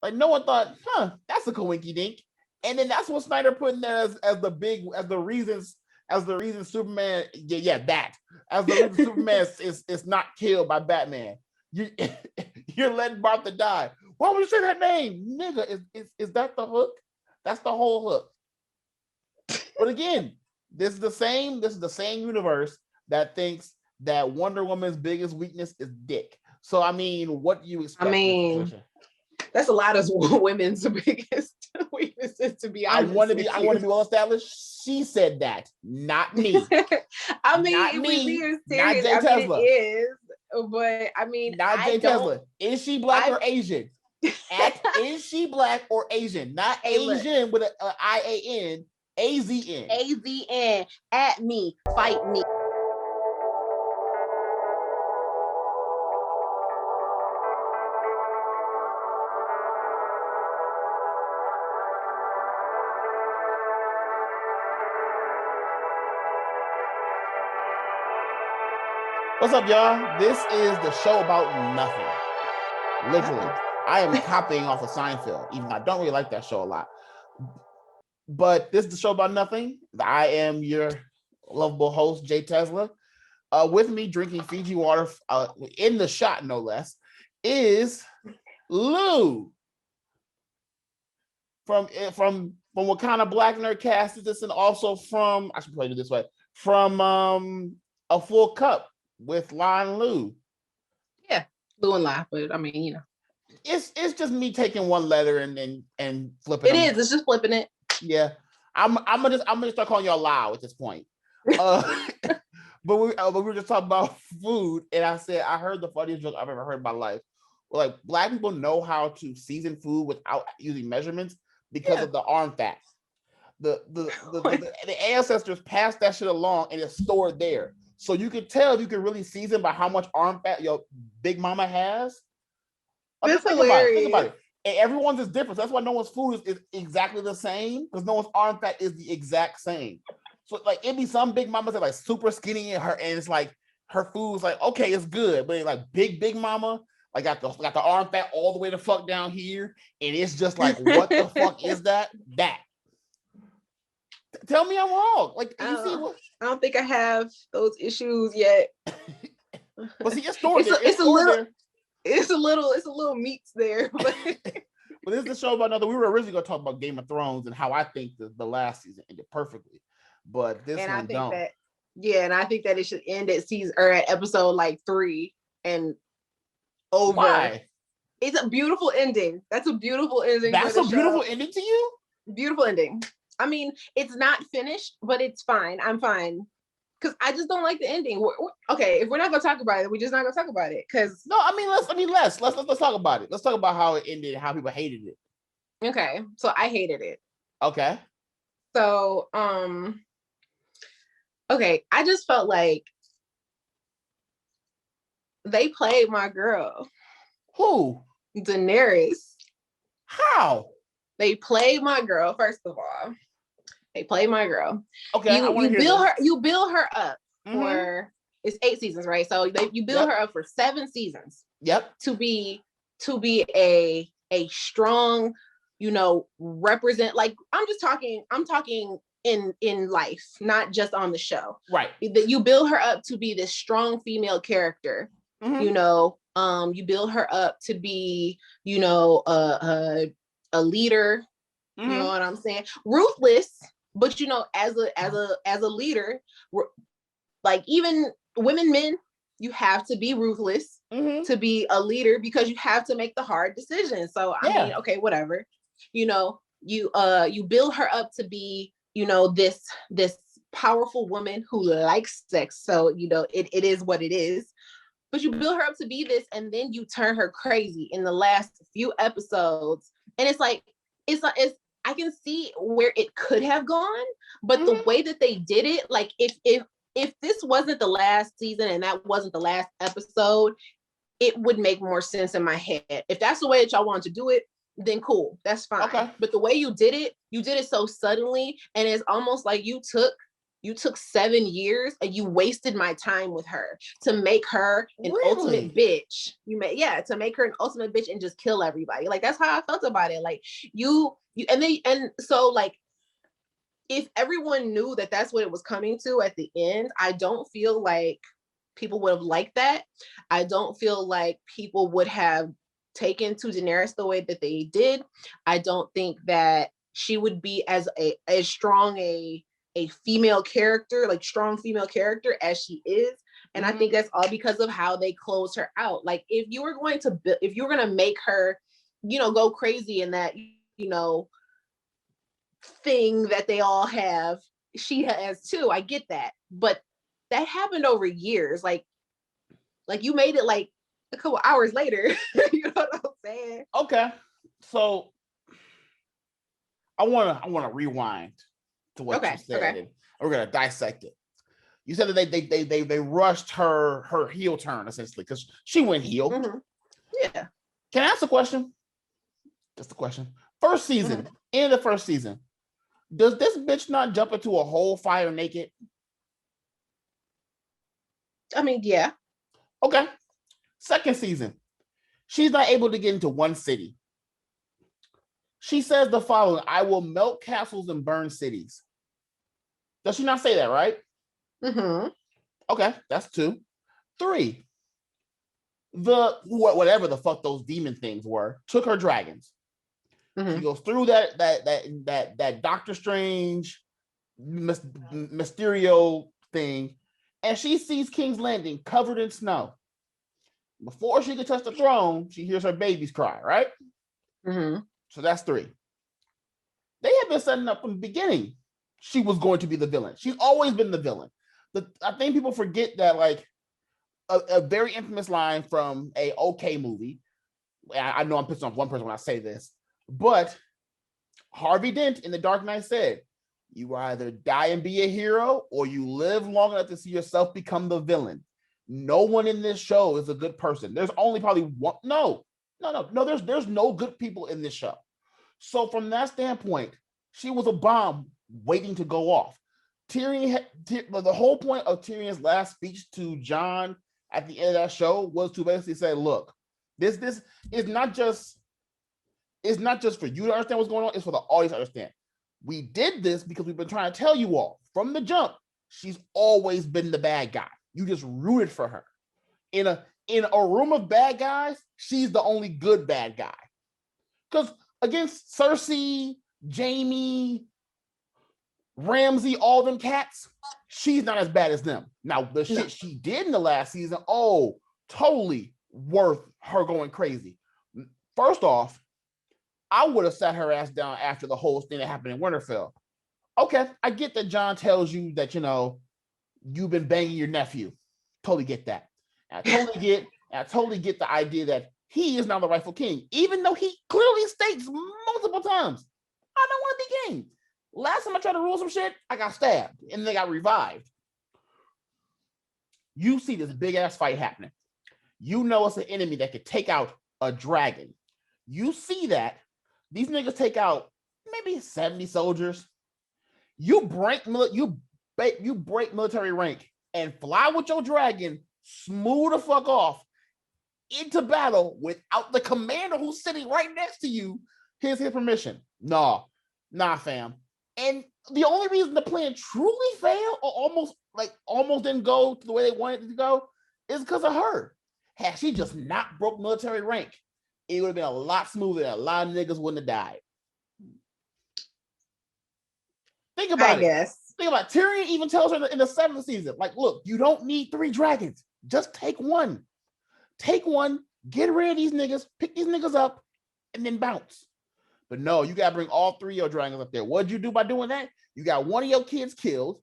Like no one thought, that's a coinky dink. And then that's what Snyder put in there as the reason Superman, that as the reason Superman is not killed by Batman. You're letting Martha die. Why would you say that name, nigga? Is that the hook? That's the whole hook. But again, this is the same universe that thinks that Wonder Woman's biggest weakness is dick. So I mean, what do you expect? I mean, that's a lot of women's biggest weaknesses, to be honest. I want to be well established. She said that, not me. I mean, not me, serious, not JayTezla. It is, but I mean, not JayTezla. Is she black or Asian? Is she black or Asian? Not Asian with a IAN, AZN. AZN. At me, fight me. What's up, y'all? This is the show about nothing. Literally. I am copying off of Seinfeld, even though I don't really like that show a lot. But this is the show about nothing. I am your lovable host, JayTezla. With me, drinking Fiji water in the shot, no less, is Lou from Wakinda Black Nerd Cast. This and also from, I should play it this way, from A Full Cup with Lon Lou. Yeah, Lou and La, but I mean, you know. It's just me taking one letter and flipping it. It's just flipping it. Yeah. I'm gonna start calling y'all Lao at this point. But we were just talking about food, and I said I heard the funniest joke I've ever heard in my life. Well, like black people know how to season food without using measurements because of the arm fat. The ancestors passed that shit along and it's stored there. So you can tell you can really season by how much arm fat your big mama has. That's hilarious. Think about it. And everyone's is different. So that's why no one's food is exactly the same, because no one's arm fat is the exact same. So like it'd be some big mamas that like super skinny and it's like her food's like okay, it's good, but it's like big mama like got the arm fat all the way the fuck down here, and it's just like what the fuck is that? Tell me I'm wrong. Like you see what? I don't think I have those issues yet. But see, it's stored there. It's a little meats there. But this is the show about another. We were originally going to talk about Game of Thrones and how I think the last season ended perfectly, but this and one I think don't. And I think that it should end at season or at episode like 3 and over. Why? It's a beautiful ending. That's a beautiful ending. That's a beautiful ending to you? Beautiful ending. I mean, it's not finished, but it's fine. I'm fine. Because I just don't like the ending. Okay, if we're not gonna talk about it, we're just not gonna talk about it. Because let's talk about it. Let's talk about how it ended and how people hated it. Okay, so I hated it. Okay. So okay, I just felt like they played my girl. Who? Daenerys. How? They played my girl. First of all, they played my girl. Okay, you build her up for it's 8 seasons, right? So you build her up for 7 seasons. Yep. To be a strong, represent, like I'm talking in life, not just on the show. Right. That you build her up to be this strong female character. You build her up to be, a leader. You know what I'm saying? Ruthless, but as a leader, like even men, you have to be ruthless to be a leader because you have to make the hard decisions. So I mean, okay, whatever. You build her up to be, this powerful woman who likes sex. So it is what it is. But you build her up to be this, and then you turn her crazy in the last few episodes. And it's I can see where it could have gone, but the way that they did it, like if this wasn't the last season and that wasn't the last episode, it would make more sense in my head. If that's the way that y'all want to do it, then cool, that's fine. Okay. But the way you did it so suddenly, and it's almost like you took You took 7 years and you wasted my time with her to make her an ultimate bitch. To make her an ultimate bitch and just kill everybody. Like, that's how I felt about it. Like, so like, if everyone knew that that's what it was coming to at the end, I don't feel like people would have liked that. I don't feel like people would have taken to Daenerys the way that they did. I don't think that she would be as strong a female character, like strong female character as she is. And I think that's all because of how they closed her out. Like, if you were going to make her, go crazy in that, thing that they all have, she has too. I get that. But that happened over years. Like you made it like a couple hours later. You know what I'm saying? Okay. So I wanna rewind to what you said, and we're gonna dissect it. You said that they rushed her heel turn essentially because she went heel. Yeah. Can I ask a question? Just a question. First season, in the first season, does this bitch not jump into a whole fire naked? I mean, yeah. Okay. Second season, she's not able to get into one city. She says the following: I will melt castles and burn cities. Does she not say that, right? Okay, that's 2. 3, whatever the fuck those demon things were, took her dragons. She goes through that Doctor Strange Mysterio thing, and she sees King's Landing covered in snow. Before she could touch the throne, she hears her babies cry, right? So that's 3. They have been setting up from the beginning. She was going to be the villain. She's always been the villain. I think people forget that, like, a very infamous line from a OK movie. I know I'm pissing off one person when I say this, but Harvey Dent in The Dark Knight said, you either die and be a hero or you live long enough to see yourself become the villain. No one in this show is a good person. There's only probably one. No. There's no good people in this show. So from that standpoint, she was a bomb waiting to go off. Tyrion, the whole point of Tyrion's last speech to Jon at the end of that show was to basically say, look, this is not just for you to understand what's going on, it's for the audience to understand. We did this because we've been trying to tell you all from the jump, she's always been the bad guy. You just rooted for her. In a room of bad guys, she's the only good bad guy. Because against Cersei, Jaime, Ramsay, all them cats, she's not as bad as them. Now, the shit she did in the last season, totally worth her going crazy. First off, I would have sat her ass down after the whole thing that happened in Winterfell. Okay, I get that Jon tells you that, you've been banging your nephew. Totally get that. I totally get the idea that he is now the rightful king, even though he clearly states multiple times, I don't want to be king. Last time I tried to rule some shit, I got stabbed and they got revived. You see this big ass fight happening. You know it's an enemy that could take out a dragon. You see that these niggas take out maybe 70 soldiers. You break military rank and fly with your dragon smooth the fuck off into battle without the commander who's sitting right next to you. Here's his permission. Nah, fam. And the only reason the plan truly failed or almost didn't go the way they wanted it to go is because of her. Had she just not broke military rank, it would have been a lot smoother and a lot of niggas wouldn't have died. Think about it. Think about it. Tyrion even tells her in the 7th season, like, look, you don't need 3 dragons. Just take one. Take one, get rid of these niggas, pick these niggas up, and then bounce. But no, you got to bring all 3 of your dragons up there. What'd you do by doing that? You got one of your kids killed.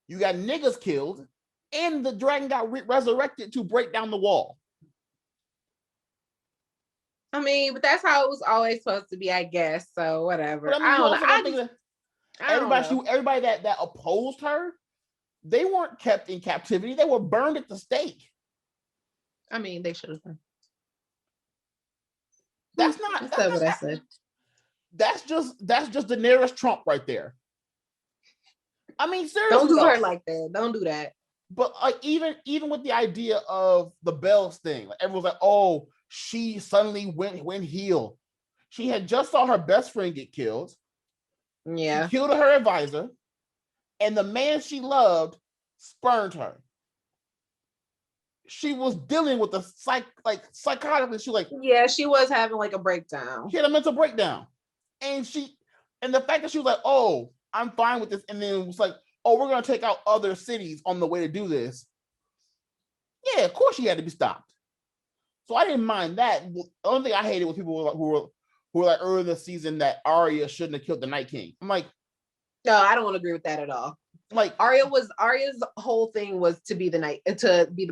You got niggas killed. And the dragon got resurrected to break down the wall. I mean, but that's how it was always supposed to be, I guess. So whatever. But I don't know. Everybody that opposed her, they weren't kept in captivity. They were burned at the stake. I mean, they should have been. That's not what I said. That's just Daenerys Trump right there. I mean, seriously, don't do her like that. Don't do that. But like even with the idea of the bells thing, like everyone's like, oh, she suddenly went heel. She had just saw her best friend get killed. Yeah. She killed her advisor, and the man she loved spurned her. She was dealing with the psychotically. She was like, yeah, she was having like a breakdown. She had a mental breakdown, and the fact that she was like, oh, I'm fine with this, and then it was like, oh, we're gonna take out other cities on the way to do this. Yeah, of course she had to be stopped. So I didn't mind that. The only thing I hated was people who were like early in the season that Arya shouldn't have killed the Night King. I'm like, no, I don't agree with that at all. Like Arya's whole thing was to be the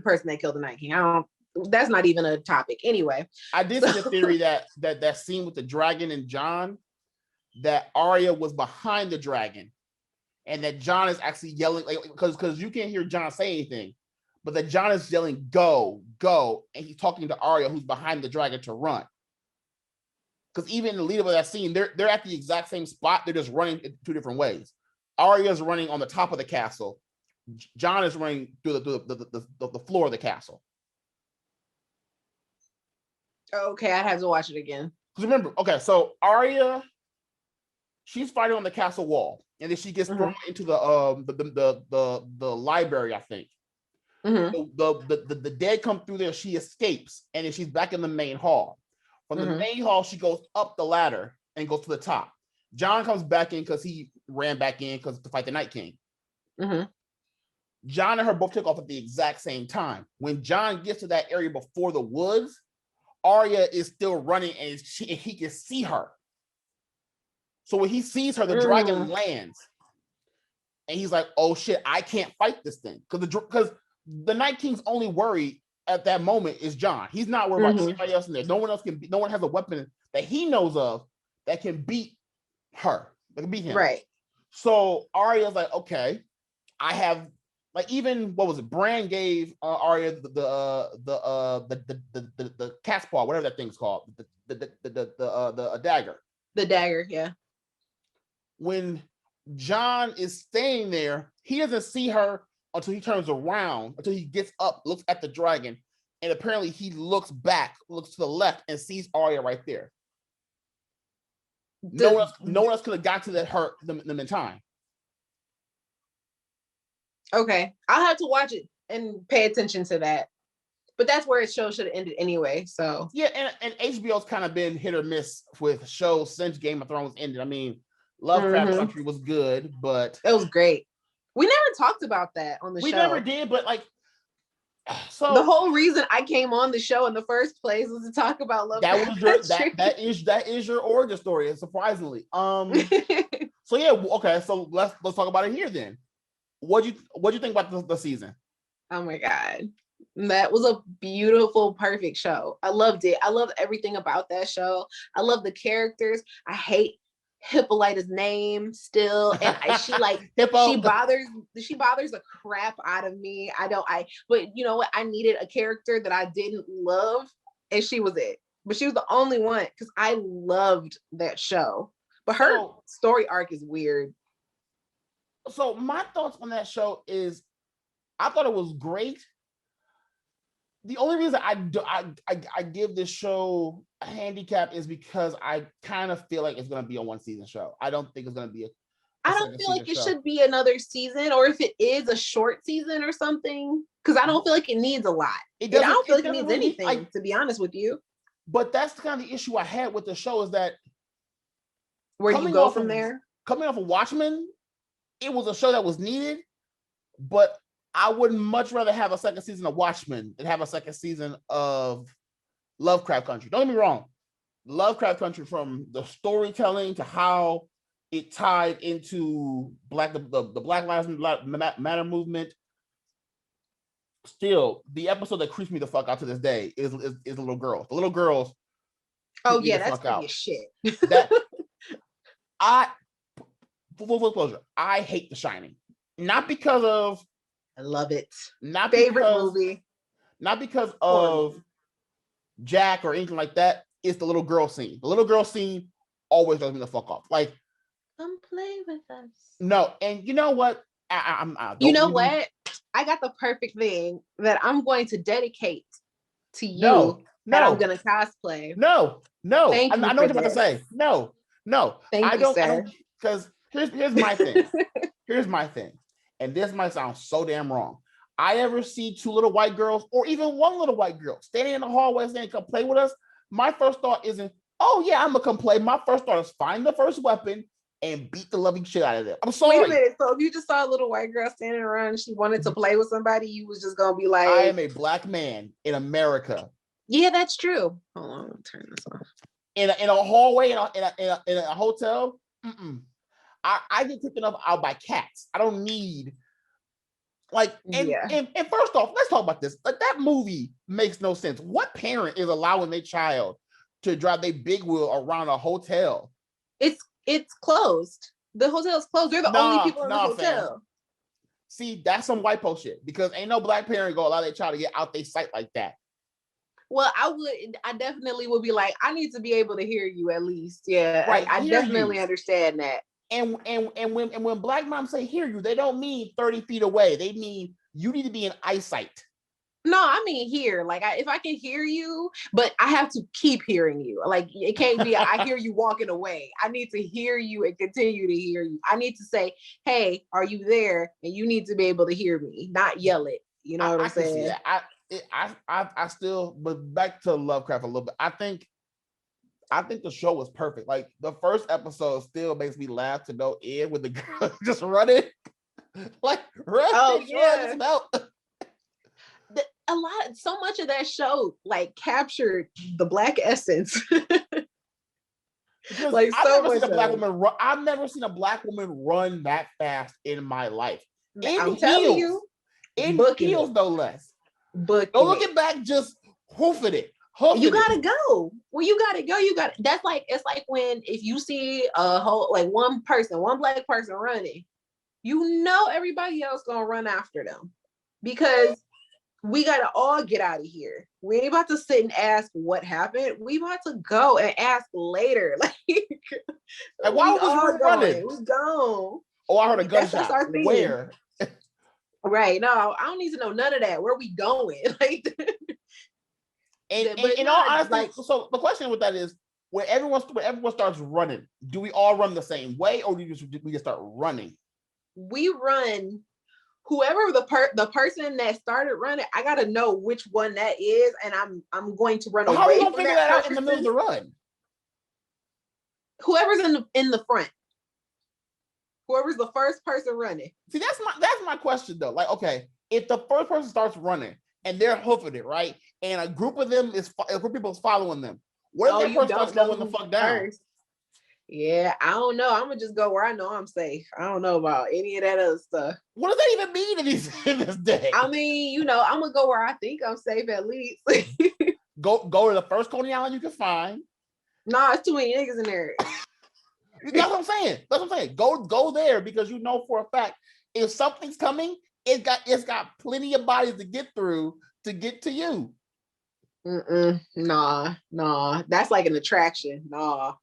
person that killed the Night King. That's not even a topic anyway. I did see the theory that scene with the dragon and Jon, that Arya was behind the dragon, and that Jon is actually yelling, like, because you can't hear Jon say anything, but that Jon is yelling, "Go, go," and he's talking to Arya, who's behind the dragon, to run. Because even in the lead up of that scene, they're at the exact same spot. They're just running in two different ways. Arya's running on the top of the castle. Jon is running through the floor of the castle. Okay, I'd have to watch it again. Because remember, okay, so Arya, she's fighting on the castle wall, and then she gets thrown into the library, I think. The dead come through there. She escapes, and then she's back in the main hall. From the main hall, she goes up the ladder and goes to the top. Jon comes back in because he ran back in to fight the Night King. Jon and her both took off at the exact same time. When Jon gets to that area before the woods, Arya is still running, and he can see her. So when he sees her, the dragon lands, and he's like, "Oh shit, I can't fight this thing," because the Night King's only worry at that moment is Jon. He's not worried about anybody else in there. No one has a weapon that he knows of that can beat her. That can beat him. Right. So Arya's like, okay, I have, like, even what was it? Bran gave Arya the cat's paw, whatever that thing's called, the dagger. The dagger, yeah. When Jon is staying there, he doesn't see her until he turns around, until he gets up, looks at the dragon, and apparently he looks back, looks to the left, and sees Arya right there. No one else could have got to them in time. Okay, I'll have to watch it and pay attention to that. But that's where his show should have ended anyway. So yeah, and HBO's kind of been hit or miss with shows since Game of Thrones ended. I mean, LoveCraft Country was good, but it was great. We never talked about that on the show. We never did, but like, so the whole reason I came on the show in the first place was to talk about LoveCraft Country. That is your origin story, surprisingly. So yeah, okay, so let's talk about it here then. What'd you think about the season? Oh my god, that was a beautiful, perfect show. I loved it. I loved everything about that show. I love the characters. I hate Hippolyta's name still, and she bothers the crap out of me. But you know what? I needed a character that I didn't love, and she was it. But she was the only one because I loved that show. But her story arc is weird. So my thoughts on that show is, I thought it was great. The only reason I give this show a handicap is because I kind of feel like it's going to be a one season show. I don't think it's going to be I don't feel like it should be another season, or if it is a short season or something, because I don't feel like it needs a lot. I don't feel like it needs anything, to be honest with you. But that's kind of the issue I had with the show, is that where do you go from there? Coming off of Watchmen, it was a show that was needed, but I would much rather have a second season of Watchmen than have a second season of LoveCraft Country. Don't get me wrong. LoveCraft Country, from the storytelling to how it tied into the Black Lives Matter movement. Still, the episode that creeps me the fuck out to this day is the little girls. The little girls. Oh yeah, that's creepy as shit. Full closure, I hate The Shining. Not because of, I love it. Favorite movie. Not because of Jack or anything like that. It's the little girl scene. The little girl scene always does me the fuck off. Like, come play with us. No, and you know what? You know what? I got the perfect thing that I'm going to dedicate to you. No. That I'm going to cosplay. No. Thank you. I know what you're about to say. No. Thank you, sir. Because here's my thing. Here's my thing. And this might sound so damn wrong. I ever see two little white girls or even one little white girl standing in the hallway saying, come play with us. My first thought isn't, oh yeah, I'm gonna come play. My first thought is find the first weapon and beat the loving shit out of them. I'm sorry. Wait a minute. So if you just saw a little white girl standing around and she wanted to play with somebody, you was just gonna be like, I am a black man in America. Yeah, that's true. Hold on, I'll turn this off. In a hallway in a hotel, I get taken up out by cats. I don't need and first off, let's talk about this. Like that movie makes no sense. What parent is allowing their child to drive their big wheel around a hotel? It's closed. The hotel is closed. They're the only people in the hotel. Fam. See, that's some white post shit because ain't no black parent gonna allow their child to get out their sight like that. Well, I definitely would be like, I need to be able to hear you at least. Yeah, right. I definitely understand that. And when black moms say hear you, they don't mean 30 feet away. They mean you need to be in eyesight. No, I mean here. Like if I can hear you, but I have to keep hearing you. Like it can't be I hear you walking away. I need to hear you and continue to hear you. I need to say, hey, are you there? And you need to be able to hear me, not yell it. You know what I'm saying? I still, but back to LoveCraft a little bit. I think the show was perfect. Like the first episode still makes me laugh to no end with the girl just running. Like, so much of that show like captured the black essence. Like I've never seen a black woman run that fast in my life. I'm telling you, in heels, no less. But don't look back, just hoofing it. You gotta go. Well, you gotta go. That's like it's like when if you see a whole one black person running, you know everybody else gonna run after them because we gotta all get out of here. We ain't about to sit and ask what happened. We about to go and ask later. Like why was we running? We gone. Oh, I heard a gunshot. Where? Right. No, I don't need to know none of that. Where we going? Like. And all honesty, so the question with that is, when everyone starts running, do we all run the same way, or do we just start running? We run. Whoever the person that started running, I gotta know which one that is, and I'm going to run away. How are you gonna figure that out in the middle of the run? Whoever's in the front. Whoever's the first person running. See, that's my question though. Like, okay, if the first person starts running and they're hoofing it, right? And a group of them a group of people is following them. What if that person starts slowing the fuck down? First. Yeah, I don't know. I'm gonna just go where I know I'm safe. I don't know about any of that other stuff. What does that even mean in this day? I mean, I'm gonna go where I think I'm safe at least. Go to the first Coney Island you can find. Nah, it's too many niggas in there. That's what I'm saying. Go there because you know for a fact if something's coming, it's got plenty of bodies to get through to get to you. Nah. That's like an attraction. Nah.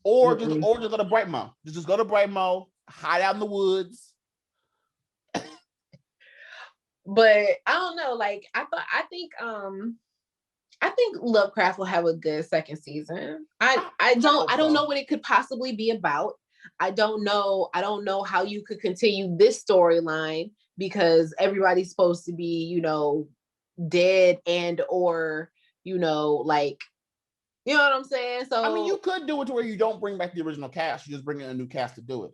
Or just go to Brightmo. Just go to Brightmo, hide out in the woods. But I don't know. Like I think LoveCraft will have a good second season. I don't know what it could possibly be about. I don't know how you could continue this storyline because everybody's supposed to be, dead and or, like, you know what I'm saying? So I mean, you could do it to where you don't bring back the original cast. You just bring in a new cast to do it.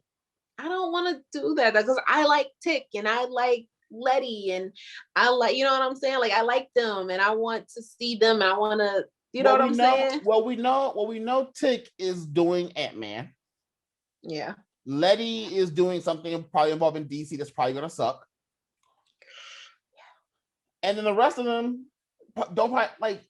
I don't want to do that because I like Tick and I like Letty and I like, you know what I'm saying? Like I like them and I want to see them and I want to, know what I'm saying? Well, we know Tick is doing Ant-Man. Yeah. Letty is doing something probably involving DC that's probably gonna suck. Yeah. And then the rest of them don't like.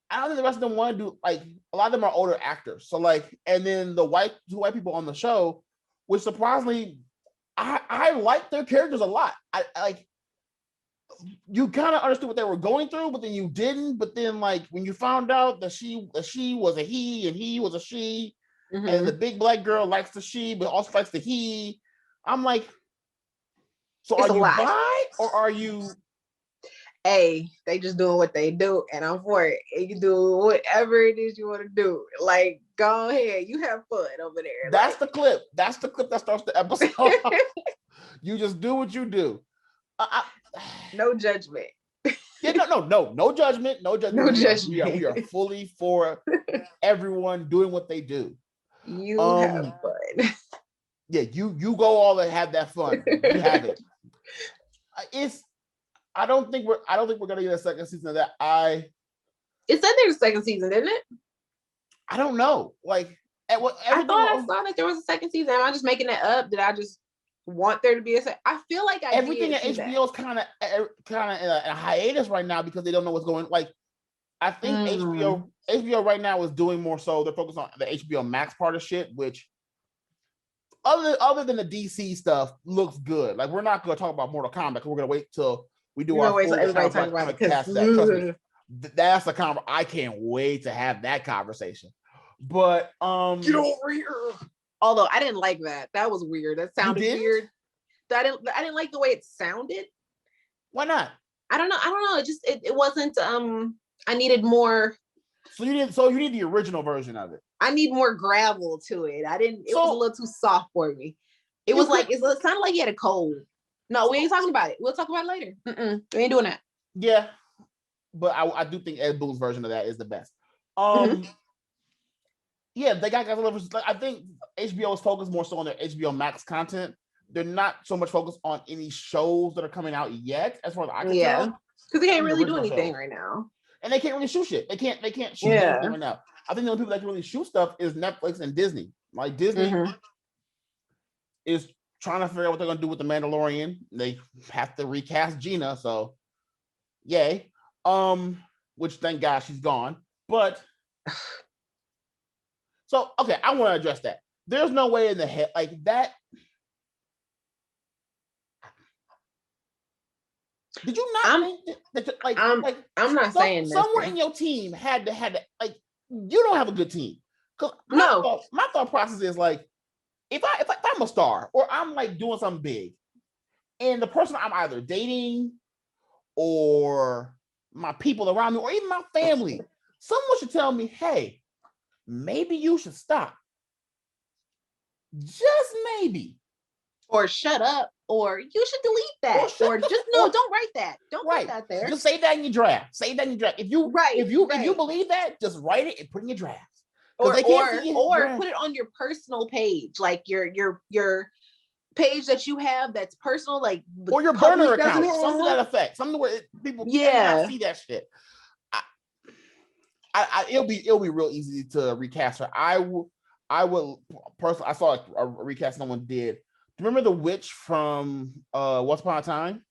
I don't think the rest of them want to do like a lot of them are older actors. So like, and then two white people on the show, which surprisingly, I like their characters a lot. I like. You kind of understood what they were going through, but then you didn't. But then, like when you found out that she was a he and he was a she, and the big black girl likes the she, but also likes the he. I'm like, So it's are a you lot. bi or are you? Hey, they just doing what they do, and I'm for it. And you do whatever it is you want to do. Like, go ahead, you have fun over there. That's the clip. That's the clip that starts the episode. You just do what you do. No judgment. Yeah, no judgment. No judgment. No judgment. We are fully for everyone doing what they do. You have fun. Yeah, you go all and have that fun. You have it. I don't think we're gonna get a second season of that. It said there's a second season, didn't it? I don't know. Like I thought I saw that there was a second season. Am I just making that up? Did I just want there to be a second? I feel like everything at HBO is kind of in a hiatus right now because they don't know what's going. Like, I think HBO right now is doing more so. They're focused on the HBO Max part of shit, which other than the DC stuff looks good. Like, we're not going to talk about Mortal Kombat. We're going to wait till we do our full everybody talking about it. Trust me, that's a conversation. I can't wait to have that conversation. But get over here. Although I didn't like that. That was weird. That sounded weird. I didn't like the way it sounded. Why not? I don't know. It wasn't I needed more. So you need the original version of it. I need more gravel to it. It was a little too soft for me. It sounded like he had a cold. No, we ain't talking about it. We'll talk about it later. We ain't doing that. Yeah. But I do think Ed Boon's version of that is the best. Yeah, they got guys all over. I think HBO is focused more so on their HBO Max content. They're not so much focused on any shows that are coming out yet, as far as I can tell. Because they can't really do anything right now. And they can't really shoot shit. They can't shoot anything right now. I think the only people that can really shoot stuff is Netflix and Disney. Like, Disney is trying to figure out what they're gonna do with the Mandalorian. They have to recast Gina, so yay. Which thank God she's gone. But so okay, I want to address that. There's no way in the head like that. Did you not think that I'm not saying somewhere in your team had to like, you don't have a good team. Cause my thought process is like, if I'm a star or I'm like doing something big, and the person I'm either dating or my people around me or even my family, someone should tell me, hey, maybe you should stop. Just maybe. Or shut up. Or you should delete that. Or just don't write that. Don't write that there. Just say that in your draft. If you believe that, just write it and put it in your draft. Or put it on your personal page, like your page that you have that's personal, like or your burner account, something to that effect, something where people cannot see that shit. It'll be real easy to recast her. I would personally. I saw a recast someone did. Do you remember the witch from Once Upon a Time?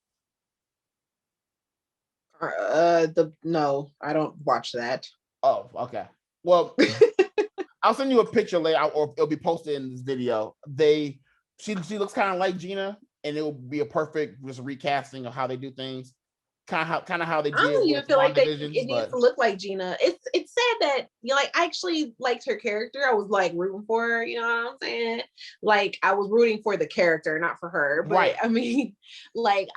No, I don't watch that. Oh, okay. Well, I'll send you a picture later, or it'll be posted in this video. She looks kind of like Gina, and it will be a perfect just recasting of how they do things. Kind of how they did. I don't even feel like it needs to look like Gina. It's sad that I actually liked her character. I was like rooting for her. You know what I'm saying? Like, I was rooting for the character, not for her. But right. I mean, like,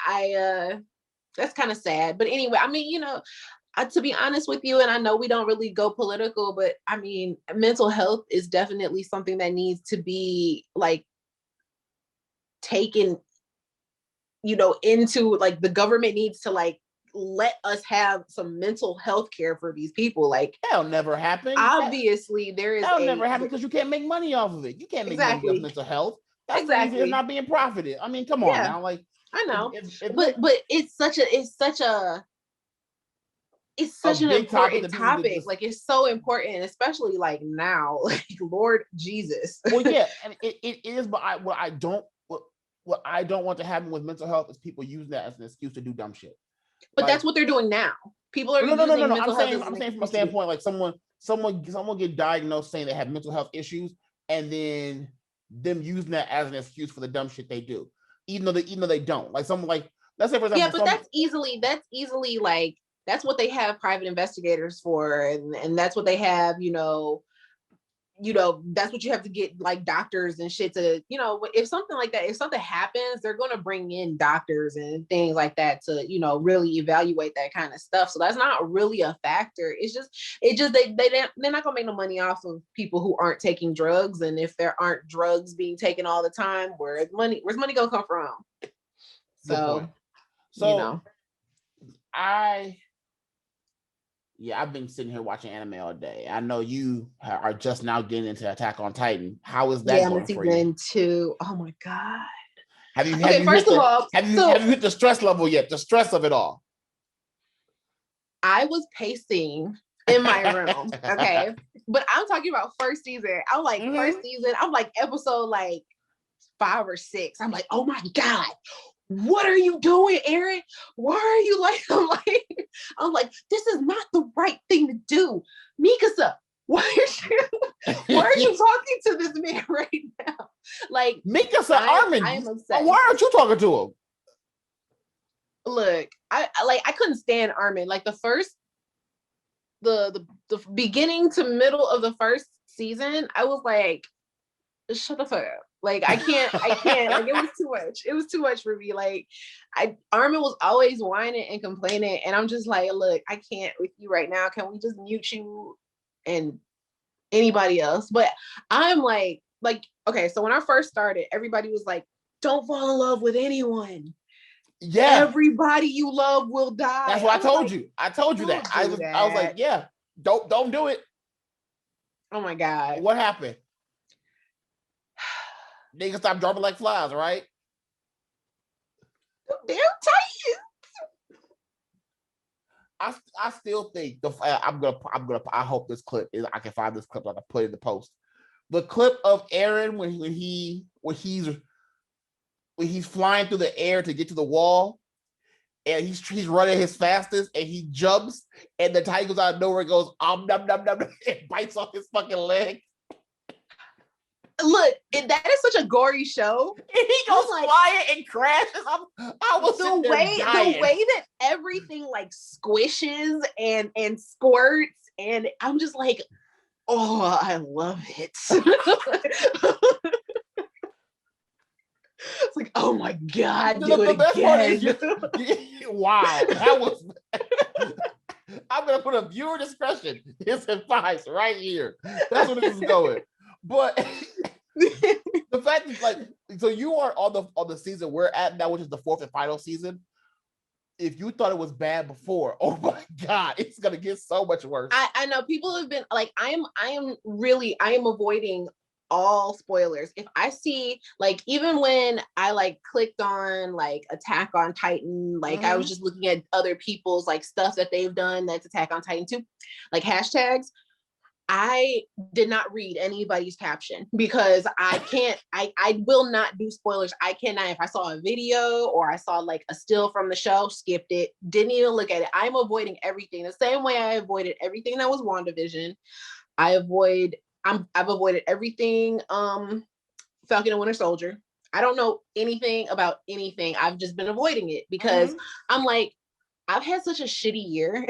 that's kind of sad. But anyway, I mean, to be honest with you, and I know we don't really go political, but I mean, mental health is definitely something that needs to be like taken, into like the government needs to like let us have some mental health care for these people. Like, that'll never happen. Obviously, that'll never happen because you can't make money off of it. You can't make money off mental health. That's exactly. It's not being profited. I mean, come on now. Like, I know, but it's such an important topic. Like, it's so important, especially like now. Like, Lord Jesus. Well, yeah, and it is. But what I don't want to happen with mental health is people using that as an excuse to do dumb shit. But that's what they're doing now. People are using mental health. I'm saying from a standpoint, like someone get diagnosed saying they have mental health issues, and then them using that as an excuse for the dumb shit they do, even though they don't. Like, someone like, let's say for example, but that's easily like, that's what they have private investigators for, and that's what they have, you know, that's what you have to get like doctors and shit to, you know, if something like that, if something happens, they're going to bring in doctors and things like that to, you know, really evaluate that kind of stuff. So that's not really a factor. It's just they're not going to make no money off of people who aren't taking drugs. And if there aren't drugs being taken all the time, where's money going to come from? So, so you know, I've been sitting here watching anime all day. I know you are just now getting into Attack on Titan. How is that going for you? Season 2. Oh my God. Have you hit the stress level yet? The stress of it all. I was pacing in my room. Okay. But I'm talking about first season. I'm like, first season, I'm like episode like 5 or 6. I'm like, oh my God. What are you doing, Aaron? Why are you like, I'm like, this is not the right thing to do. Mikasa, why are you talking to this man right now? Like Mikasa, Armin, I'm upset. Why aren't you talking to him? Look, I couldn't stand Armin. Like the beginning to middle of the first season, I was like, shut the fuck up. Like I can't, like it was too much. It was too much for me. Like Armin was always whining and complaining. And I'm just like, look, I can't with you right now. Can we just mute you and anybody else? But I'm like, okay, so when I first started, everybody was like, don't fall in love with anyone. Yeah. Everybody you love will die. That's what I told you. I told you that. I was like, yeah, don't do it. Oh my God. What happened? Niggas stop dropping like flies, right? Damn Titans. I still think I hope this clip is, I can find this clip, I can put it in the post. The clip of Aaron when he's flying through the air to get to the wall, and he's running his fastest, and he jumps, and the tiger goes out of nowhere, goes num num num, and bites off his fucking leg. Look, that is such a gory show. And he goes flying and crashes. I was the way that everything like squishes and squirts, and I'm just like, oh, I love it. It's like, oh my God, the best part is wow, that was. I'm gonna put a viewer discretion. His advice right here. That's where this is going. But the fact is, like, so you are on the season we're at now, which is the 4th and final season. If you thought it was bad before, oh my God, it's gonna get so much worse. I know people have been like, I am avoiding all spoilers. If I see, like, even when I like clicked on like Attack on Titan, like I was just looking at other people's like stuff that they've done that's Attack on Titan too, like hashtags. I did not read anybody's caption because I can't, I will not do spoilers. I cannot. If I saw a video or I saw like a still from the show, skipped it, didn't even look at it. I'm avoiding everything the same way I avoided everything that was WandaVision. I've avoided everything Falcon and Winter Soldier. I don't know anything about anything. I've just been avoiding it because I'm like, I've had such a shitty year.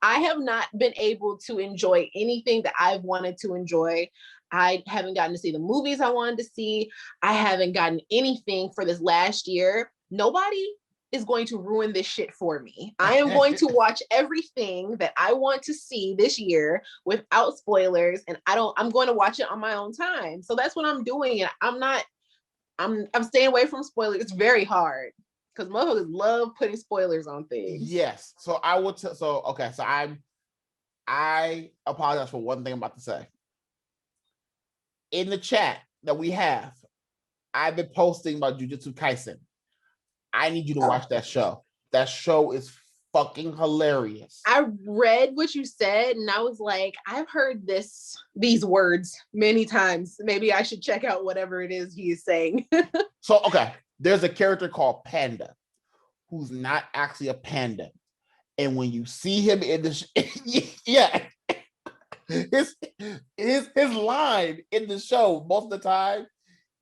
I have not been able to enjoy anything that I've wanted to enjoy. I haven't gotten to see the movies I wanted to see. I haven't gotten anything for this last year. Nobody is going to ruin this shit for me. I am going to watch everything that I want to see this year without spoilers. And I'm going to watch it on my own time. So that's what I'm doing. And I'm staying away from spoilers. It's very hard. Because motherfuckers love putting spoilers on things. Yes. So I would I apologize for one thing I'm about to say. In the chat that we have, I've been posting about Jujutsu Kaisen. I need you to watch that show. That show is fucking hilarious. I read what you said and I was like, I've heard these words many times. Maybe I should check out whatever it is he is saying. So, okay. There's a character called Panda who's not actually a panda. And when you see him in the his line in the show most of the time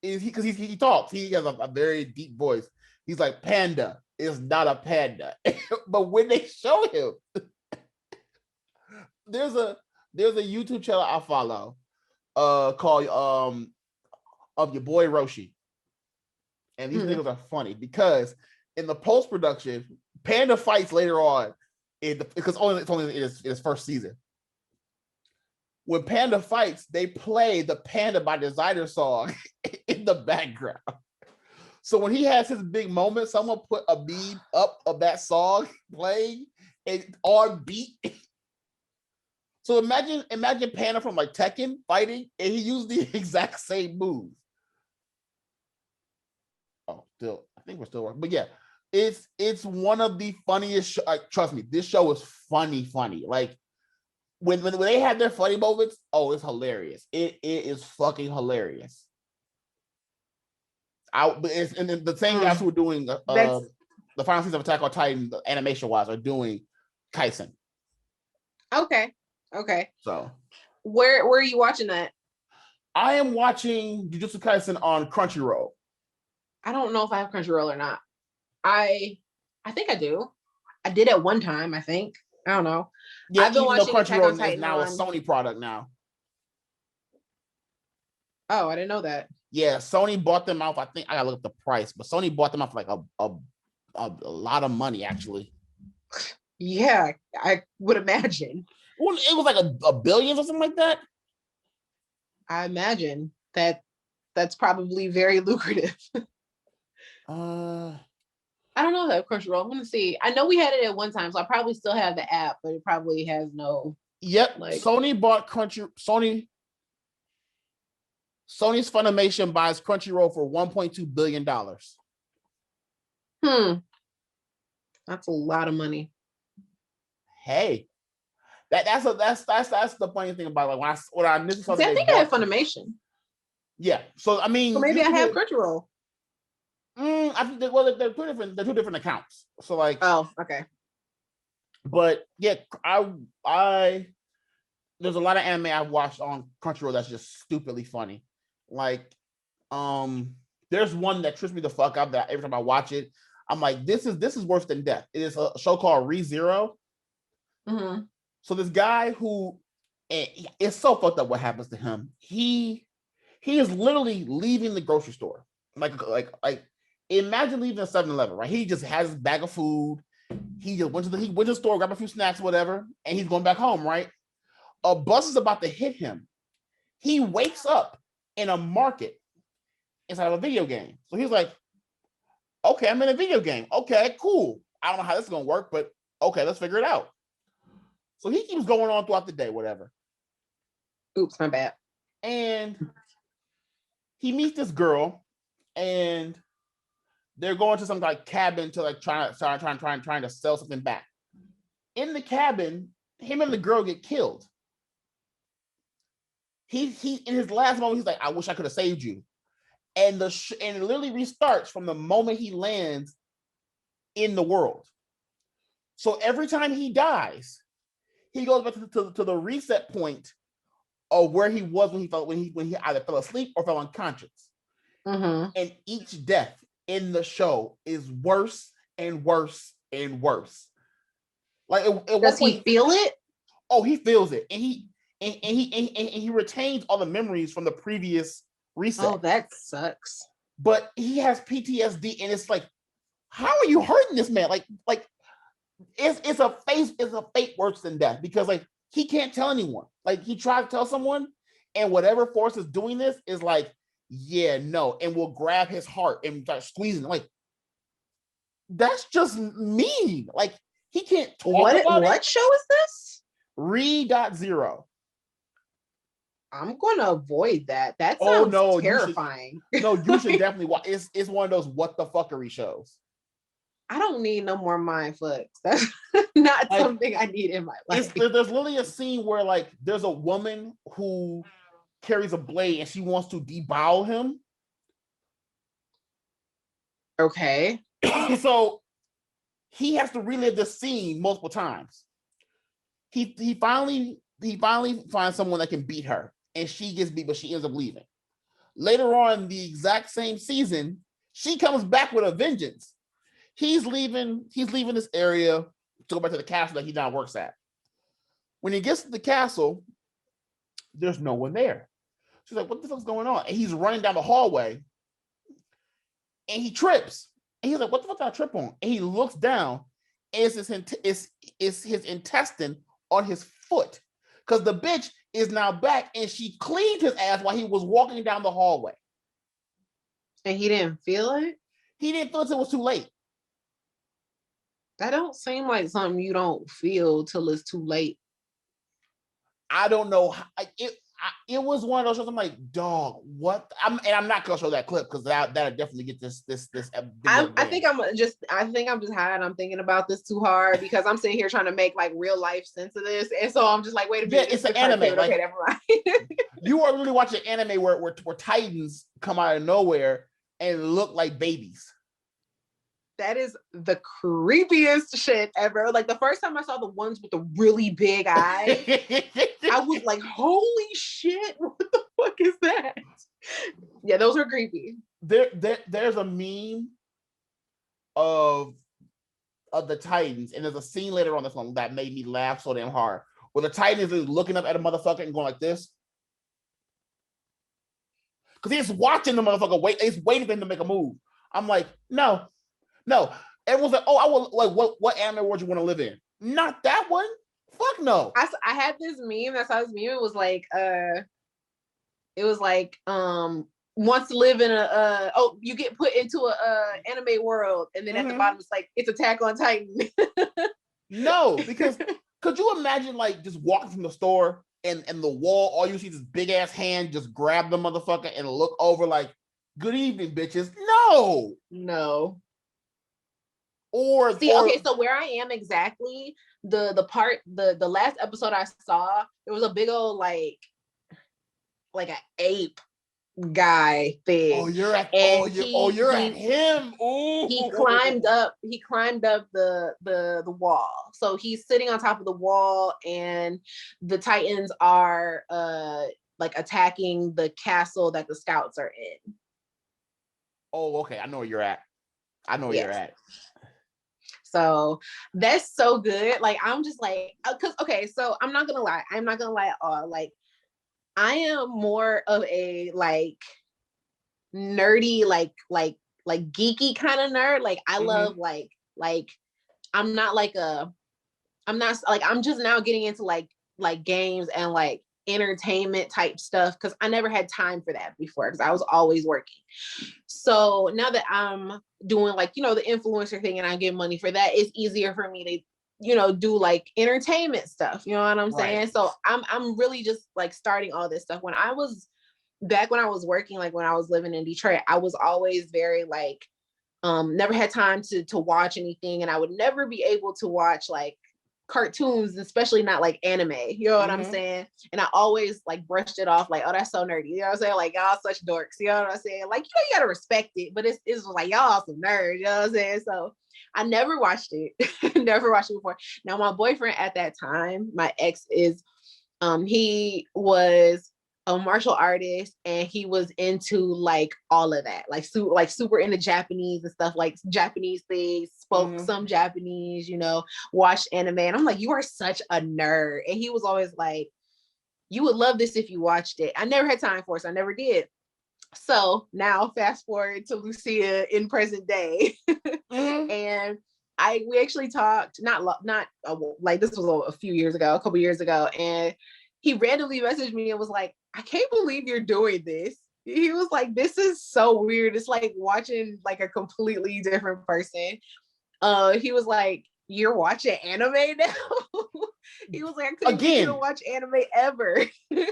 is he talks. He has a very deep voice. He's like, Panda is not a panda. But when they show him, there's a YouTube channel I follow called of your boy Roshi. And these niggas are funny because in the post-production, Panda fights later on because it's only in his first season. When Panda fights, they play the Panda by Designer song in the background. So when he has his big moment, someone put a beat up of that song playing and on beat. So imagine Panda from like Tekken fighting, and he used the exact same move. Oh, still, I think we're still working, but yeah, it's one of the funniest. Trust me, this show is funny. Like when they have their funny moments, oh, it's hilarious. It is fucking hilarious. And the same guys who are doing the final season of Attack on Titan, animation wise, are doing Kaisen. Okay. So where are you watching that? I am watching Jujutsu Kaisen on Crunchyroll. I don't know if I have Crunchyroll or not. I think I do. I did at one time, I think. I don't know. Yeah, I've been watching Crunchyroll is now a Sony product now. Oh, I didn't know that. Yeah, Sony bought them out. I think I gotta look up the price, but Sony bought them out for like a lot of money, actually. Yeah, I would imagine. Well, it was like a billion or something like that. I imagine that's probably very lucrative. I don't know that Crunchyroll. I'm gonna see. I know we had it at one time, so I probably still have the app, but it probably has no. Yep, Sony bought Sony's Funimation buys Crunchyroll for $1.2 billion. That's a lot of money. Hey, that's the funny thing about like when I initially saw. I think I have Funimation. Yeah, so I mean, so maybe I have Crunchyroll. I think they're two different. They're two different accounts. So like, oh, okay. But yeah, I there's a lot of anime I've watched on Crunchyroll that's just stupidly funny. Like, there's one that trips me the fuck out that every time I watch it, I'm like, this is worse than death. It is a show called ReZero. So this guy who, it's so fucked up what happens to him. He is literally leaving the grocery store. Like imagine leaving a 7-Eleven, right? He just has his bag of food. He just went to the store, grabbed a few snacks, whatever, and he's going back home, right? A bus is about to hit him. He wakes up in a market inside of a video game. So he's like, okay, I'm in a video game. Okay, cool. I don't know how this is going to work, but okay, let's figure it out. So he keeps going on throughout the day, whatever. Oops, my bad. And he meets this girl, and they're going to some like cabin to like trying to sell something back. In the cabin, him and the girl get killed. He in his last moment, he's like, I wish I could have saved you. And and it literally restarts from the moment he lands in the world. So every time he dies, he goes back to the reset point of where he was when he either fell asleep or fell unconscious. And each death in the show is worse and worse and worse. Like, does he feel it? Oh, he feels it, and he retains all the memories from the previous reset. Oh, that sucks. But he has PTSD, and it's like, how are you hurting this man? Like it's a fate worse than death, because like he can't tell anyone. Like he tried to tell someone, and whatever force is doing this is like, yeah, no, and will grab his heart and start squeezing. Like, that's just mean. Like, he can't talk about it. What show is this? ReZero. I'm gonna avoid that. That sounds terrifying. You should definitely watch. It's one of those what the fuckery shows. I don't need no more mind fucks. That's not like, something I need in my life. There's literally a scene where like there's a woman who carries a blade and she wants to debowel him. Okay. So he has to relive the scene multiple times. He finally finds someone that can beat her, and she gets beat, but she ends up leaving. Later on, the exact same season, she comes back with a vengeance. He's leaving this area to go back to the castle that he now works at. When he gets to the castle, there's no one there. She's like, what the fuck's going on? And he's running down the hallway and he trips. And he's like, what the fuck did I trip on? And he looks down and it's his intestine on his foot. Because the bitch is now back and she cleaned his ass while he was walking down the hallway. And he didn't feel it? He didn't feel it until it was too late. That don't seem like something you don't feel till it's too late. I don't know. It was one of those shows. I'm like, dog, what? I'm not gonna show that clip because that'll definitely get this. I think I'm just high and I'm thinking about this too hard because I'm sitting here trying to make like real life sense of this, and so I'm just like, wait a minute, it's an anime. Like, okay, never mind. You are really watching anime where Titans come out of nowhere and look like babies. That is the creepiest shit ever. Like the first time I saw the ones with the really big eyes, I was like, holy shit, what the fuck is that? Yeah, those are creepy. There's a meme of the Titans, and there's a scene later on this one that made me laugh so damn hard. Where the Titans is looking up at a motherfucker and going like this. Because he's watching the motherfucker he's waiting for him to make a move. I'm like, no. Everyone's like, oh, I will like what anime world you want to live in? Not that one. Fuck no. I had this meme. I saw this meme. It was like wants to live in you get put into a anime world, and then at the bottom it's like it's Attack on Titan. No, because could you imagine like just walking from the store and the wall, all you see is this big ass hand just grab the motherfucker and look over like, good evening, bitches. No. Okay, so where I am exactly, the last episode I saw, there was a big old like an ape guy thing. Oh, you're at him. Ooh. He climbed up the wall. So he's sitting on top of the wall and the Titans are like attacking the castle that the scouts are in. Oh, okay. I know where you're at. You're at. So that's so good. Like I'm just like, because okay, so I'm not gonna lie at all. Like I am more of a like nerdy, like geeky kind of nerd. Like I love like I'm just now getting into like games and like entertainment type stuff because I never had time for that before because I was always working. So now that I'm doing like, the influencer thing and I get money for that, it's easier for me to, do like entertainment stuff. You know what I'm saying? So I'm really just like starting all this stuff. When I was working, like when I was living in Detroit, I was always very like, never had time to watch anything, and I would never be able to watch like cartoons, especially not like anime, you know what I'm saying? And I always like brushed it off like, oh, that's so nerdy, you know what I'm saying? Like, y'all such dorks, you know what I'm saying? Like, you gotta respect it, but it's like, y'all some nerds, you know what I'm saying? So I never watched it, never watched it before. Now my boyfriend at that time, my ex, is he was a martial artist and he was into like all of that, like super into Japanese and stuff, like Japanese things, spoke some Japanese, watched anime. And I'm like, you are such a nerd. And he was always like, you would love this if you watched it. I never had time for it, so I never did. So now fast forward to Lucia in present day. And we actually talked, not like this was a couple years ago, and he randomly messaged me and was like, I can't believe you're doing this. He was like, this is so weird. It's like watching like a completely different person. He was like, you're watching anime now? He was like, I couldn't get you to watch anime ever.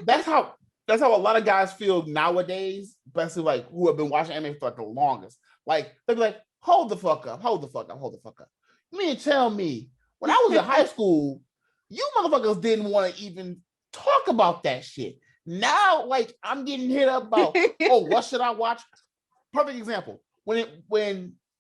That's how a lot of guys feel nowadays, especially like who have been watching anime for like the longest. Like, they're like, hold the fuck up. You mean to tell me, when I was in high school, you motherfuckers didn't want to even talk about that shit. Now, like, I'm getting hit up about, oh, what should I watch? Perfect example. When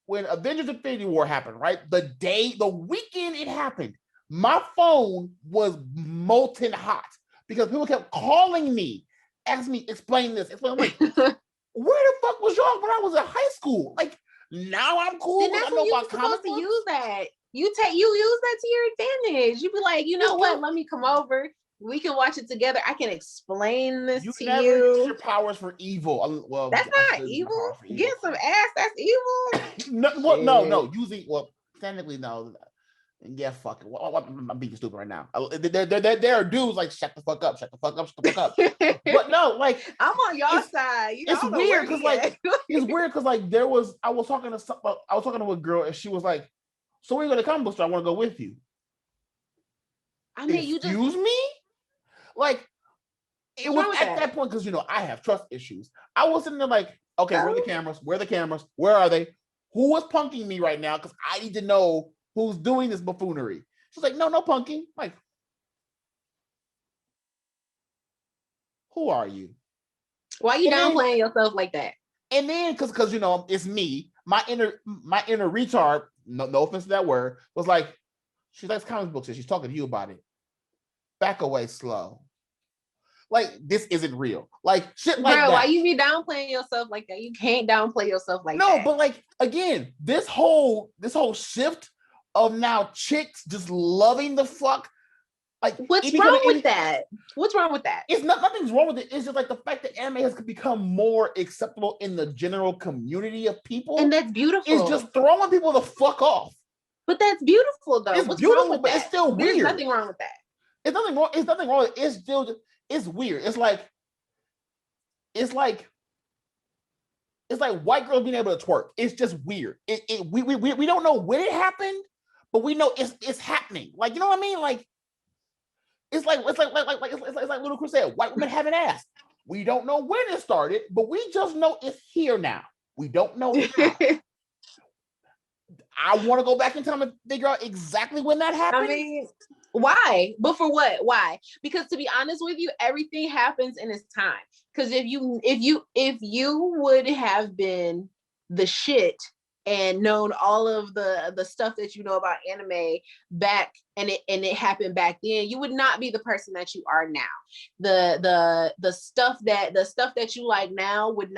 Avengers Infinity War happened, right? The weekend it happened, my phone was molten hot because people kept calling me, asking me, explain this. I'm like, where the fuck was y'all when I was in high school? Like, now I'm cool. Then that's when you're supposed to use that. You use that to your advantage. You be like, you know what? Let me come over. We can watch it together. I can explain this to never you. use your powers for evil. Well, that's not evil. Getting some ass, that's evil. no. Using technically no. Yeah, fuck it. I'm being stupid right now. There are dudes like shut the fuck up. But no, like I'm on y'all side. It's weird because like I was talking to a girl and she was like, "So we're gonna comic book store. I want to go with you." I mean, excuse me, like it was at that point because I have trust issues. I was sitting there like, okay, where are the cameras? Where are they? Who is punking me right now? Because I need to know who's doing this buffoonery. She's like, no punking. I'm like, who are you? Why are you downplaying yourself like that? And then because it's me, my inner retard, no offense to that word, was like, she likes comic books and she's talking to you about it. Back away slow. Like, this isn't real. Like, shit like that. Why you be downplaying yourself like that? You can't downplay yourself like that. No, but like, again, this whole shift of now chicks just loving the fuck. Like, what's wrong with that? What's wrong with that? It's nothing's wrong with it. It's just like the fact that anime has become more acceptable in the general community of people. And that's beautiful. It's just throwing people the fuck off. But that's beautiful though. What's wrong with that? It's still weird. There's nothing wrong with that. It's nothing wrong. It's nothing wrong. It's still it's weird. It's like white girls being able to twerk. It's just weird. We don't know when it happened, but we know it's happening. Like, you know what I mean? Like it's like Little Chris said, white women have an ass. We don't know when it started, but we just know it's here now. We don't know how. I want to go back in time and figure out exactly when that happened. I mean, why? But for what? Why? Because to be honest with you, everything happens in its time. Because if you would have been the shit and known all of the stuff that you know about anime back and it happened back then, you would not be the person that you are now. The stuff that you like now would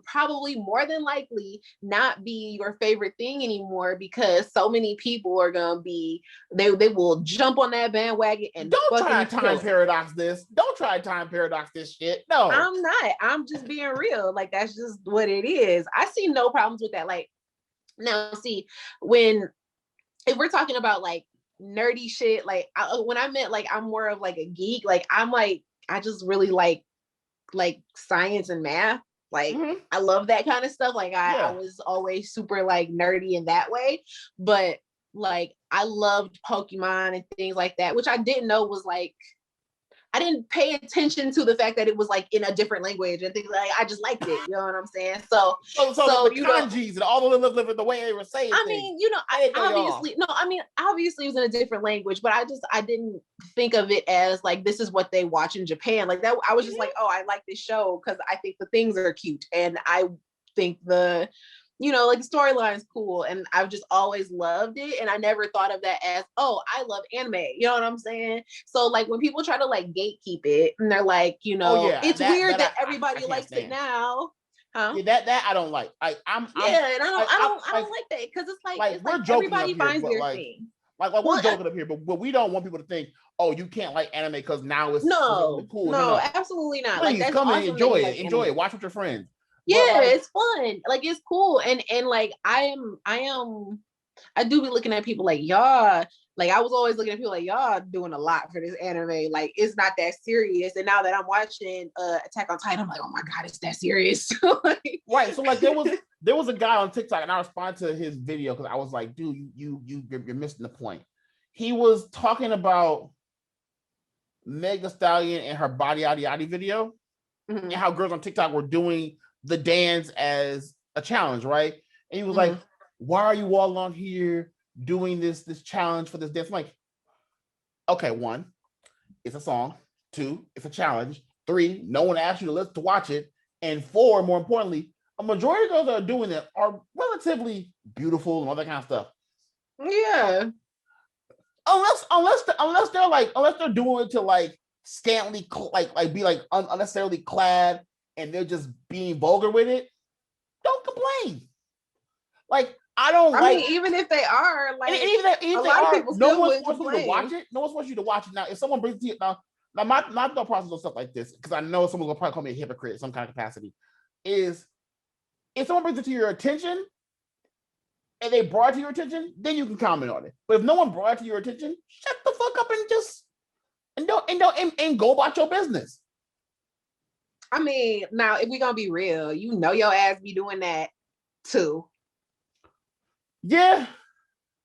probably more than likely not be your favorite thing anymore, because so many people are gonna be they will jump on that bandwagon and don't try to time paradox this. Don't try to time paradox this shit. No, I'm not. I'm just being real. Like, that's just what it is. I see no problems with that. Like, now, see, if we're talking about like nerdy shit, like when I meant like I'm more of like a geek, like I'm like, I just really like science and math. Like, I love that kind of stuff. Like I was always super like nerdy in that way, but like I loved Pokemon and things like that, which I didn't know was like, I didn't pay attention to the fact that it was like in a different language and things like. I just liked it, you know what I'm saying? So the kanjis and all the way they were saying. I mean, obviously it was in a different language, but I didn't think of it as like this is what they watch in Japan. Like that, I was just like, oh, I like this show because I think the things are cute and I think the like the storyline is cool, and I've just always loved it, and I never thought of that as, oh, I love anime, you know what I'm saying? So like when people try to like gatekeep it and they're like, it's weird that everybody likes it now. Huh? Yeah, that I don't like. I don't like that, because it's like we're joking everybody up here, finds their like, thing. Like we're joking up here, but we don't want people to think, oh, you can't like anime because now it's cool. No, absolutely not. Please, like, that's come awesome and enjoy it. Like enjoy it. Watch with your friends. Yeah, it's fun. Like, it's cool. And like I do be looking at people like, y'all, like I was always looking at people like, y'all doing a lot for this anime. Like, it's not that serious. And now that I'm watching Attack on Titan, I'm like, oh my God, it's that serious. Right. So like there was a guy on TikTok, and I responded to his video because I was like, dude, you're missing the point. He was talking about Meg Thee Stallion and her body yaddy yaddy video, and how girls on TikTok were doing the dance as a challenge, right? And he was like, why are you all on here doing this challenge for this dance? I'm like, okay, 1, it's a song. 2, it's a challenge. 3, no one asked you to watch it. And 4, more importantly, a majority of girls that are doing it are relatively beautiful and all that kind of stuff. Yeah. Unless they're doing it to like scantily like be like unnecessarily clad, and they're just being vulgar with it, don't complain. Like, I mean, even if they are, like, even if they are, no one wants you to watch it. No one wants you to watch it. Now, if someone brings it to you, now, now my thought process on stuff like this, because I know someone will probably call me a hypocrite in some kind of capacity, is if someone brings it to your attention and they brought it to your attention, then you can comment on it. But if no one brought it to your attention, shut the fuck up and just and go about your business. I mean, now if we're gonna be real, you know your ass be doing that too. Yeah.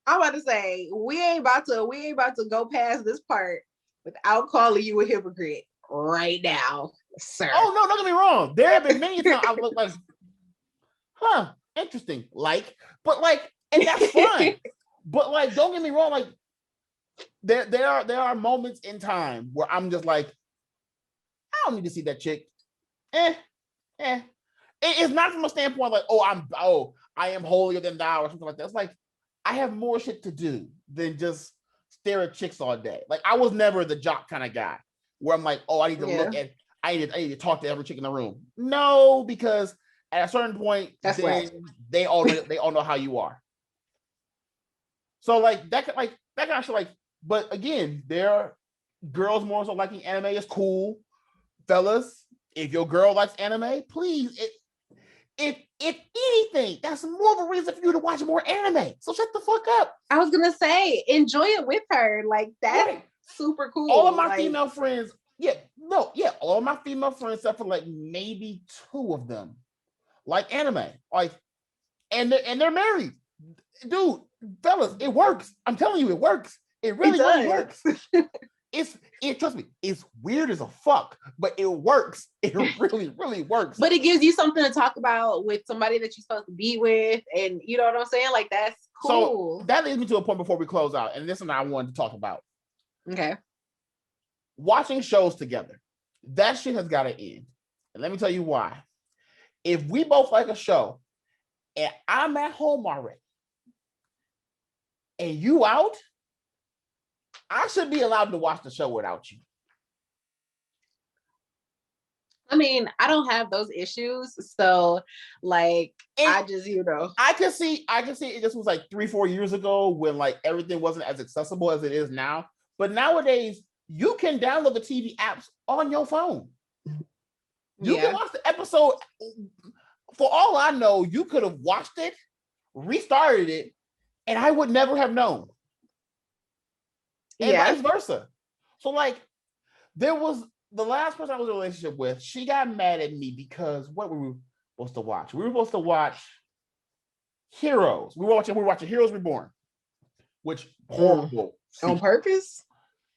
I'm about to say we ain't about to go past this part without calling you a hypocrite right now, sir. Oh no, don't get me wrong. There have been many times I look like, interesting. And that's fine. But don't get me wrong, there are moments in time where I'm just like, I don't need to see that chick. It's not from a standpoint like, I am holier than thou or something like that. It's like I have more shit to do than just stare at chicks all day. Like I was never the jock kind of guy where I'm like, I need to look at, I need to talk to every chick in the room. No, because at a certain point, they all know how you are. So that kind of shit, but again, there are girls more so liking anime is cool. Fellas, if your girl likes anime, please, if anything, that's more of a reason for you to watch more anime. So shut the fuck up. I was gonna say, enjoy it with her. Like that's super cool. All of my female friends, all of my female friends, except for maybe 2 of them, like anime. And they're married. Dude, fellas, it works. I'm telling you, it works. It really works. Trust me, it's weird as a fuck, but it works. It really, really works. But it gives you something to talk about with somebody that you're supposed to be with, and you know what I'm saying? Like that's cool. So that leads me to a point before we close out, and this is what I wanted to talk about. Okay. Watching shows together. That shit has got to end. And let me tell you why. If we both like a show and I'm at home already and you out, I should be allowed to watch the show without you. I mean, I don't have those issues. So I just, I can see it just was 3-4 years ago when everything wasn't as accessible as it is now. But nowadays, you can download the TV apps on your phone. You can watch the episode. For all I know, you could have watched it, restarted it, and I would never have known. And vice versa. So there was the last person I was in a relationship with, she got mad at me because what were we supposed to watch? We were supposed to watch Heroes. We were watching Heroes Reborn, which horrible. On purpose?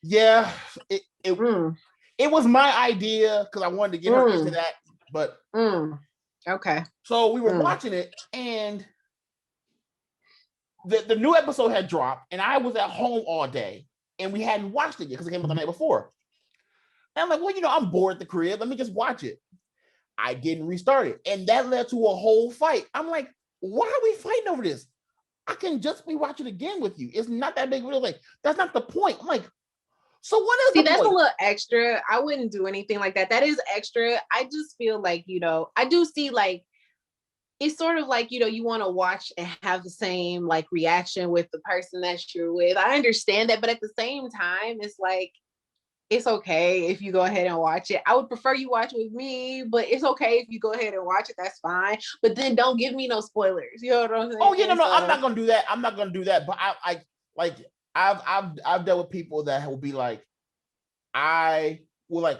Yeah. It was my idea because I wanted to get her into that. But okay. So we were watching it, and the new episode had dropped, and I was at home all day. And we hadn't watched it yet because it came out the night before. And I'm like, I'm bored at the crib. Let me just watch it. I didn't restart it. And that led to a whole fight. I'm like, why are we fighting over this? I can just be watching again with you. It's not that big of a deal. That's not the point. I'm like, so what is the point? That's a little extra. I wouldn't do anything like that. That is extra. I just feel I do see it's sort of you want to watch and have the same reaction with the person that you're with. I understand that, but at the same time, it's it's okay if you go ahead and watch it. I would prefer you watch with me, but it's okay if you go ahead and watch it. That's fine. But then don't give me no spoilers. You know what I'm saying? Oh yeah, no, I'm not gonna do that. I'm not gonna do that. But I've dealt with people that will be I will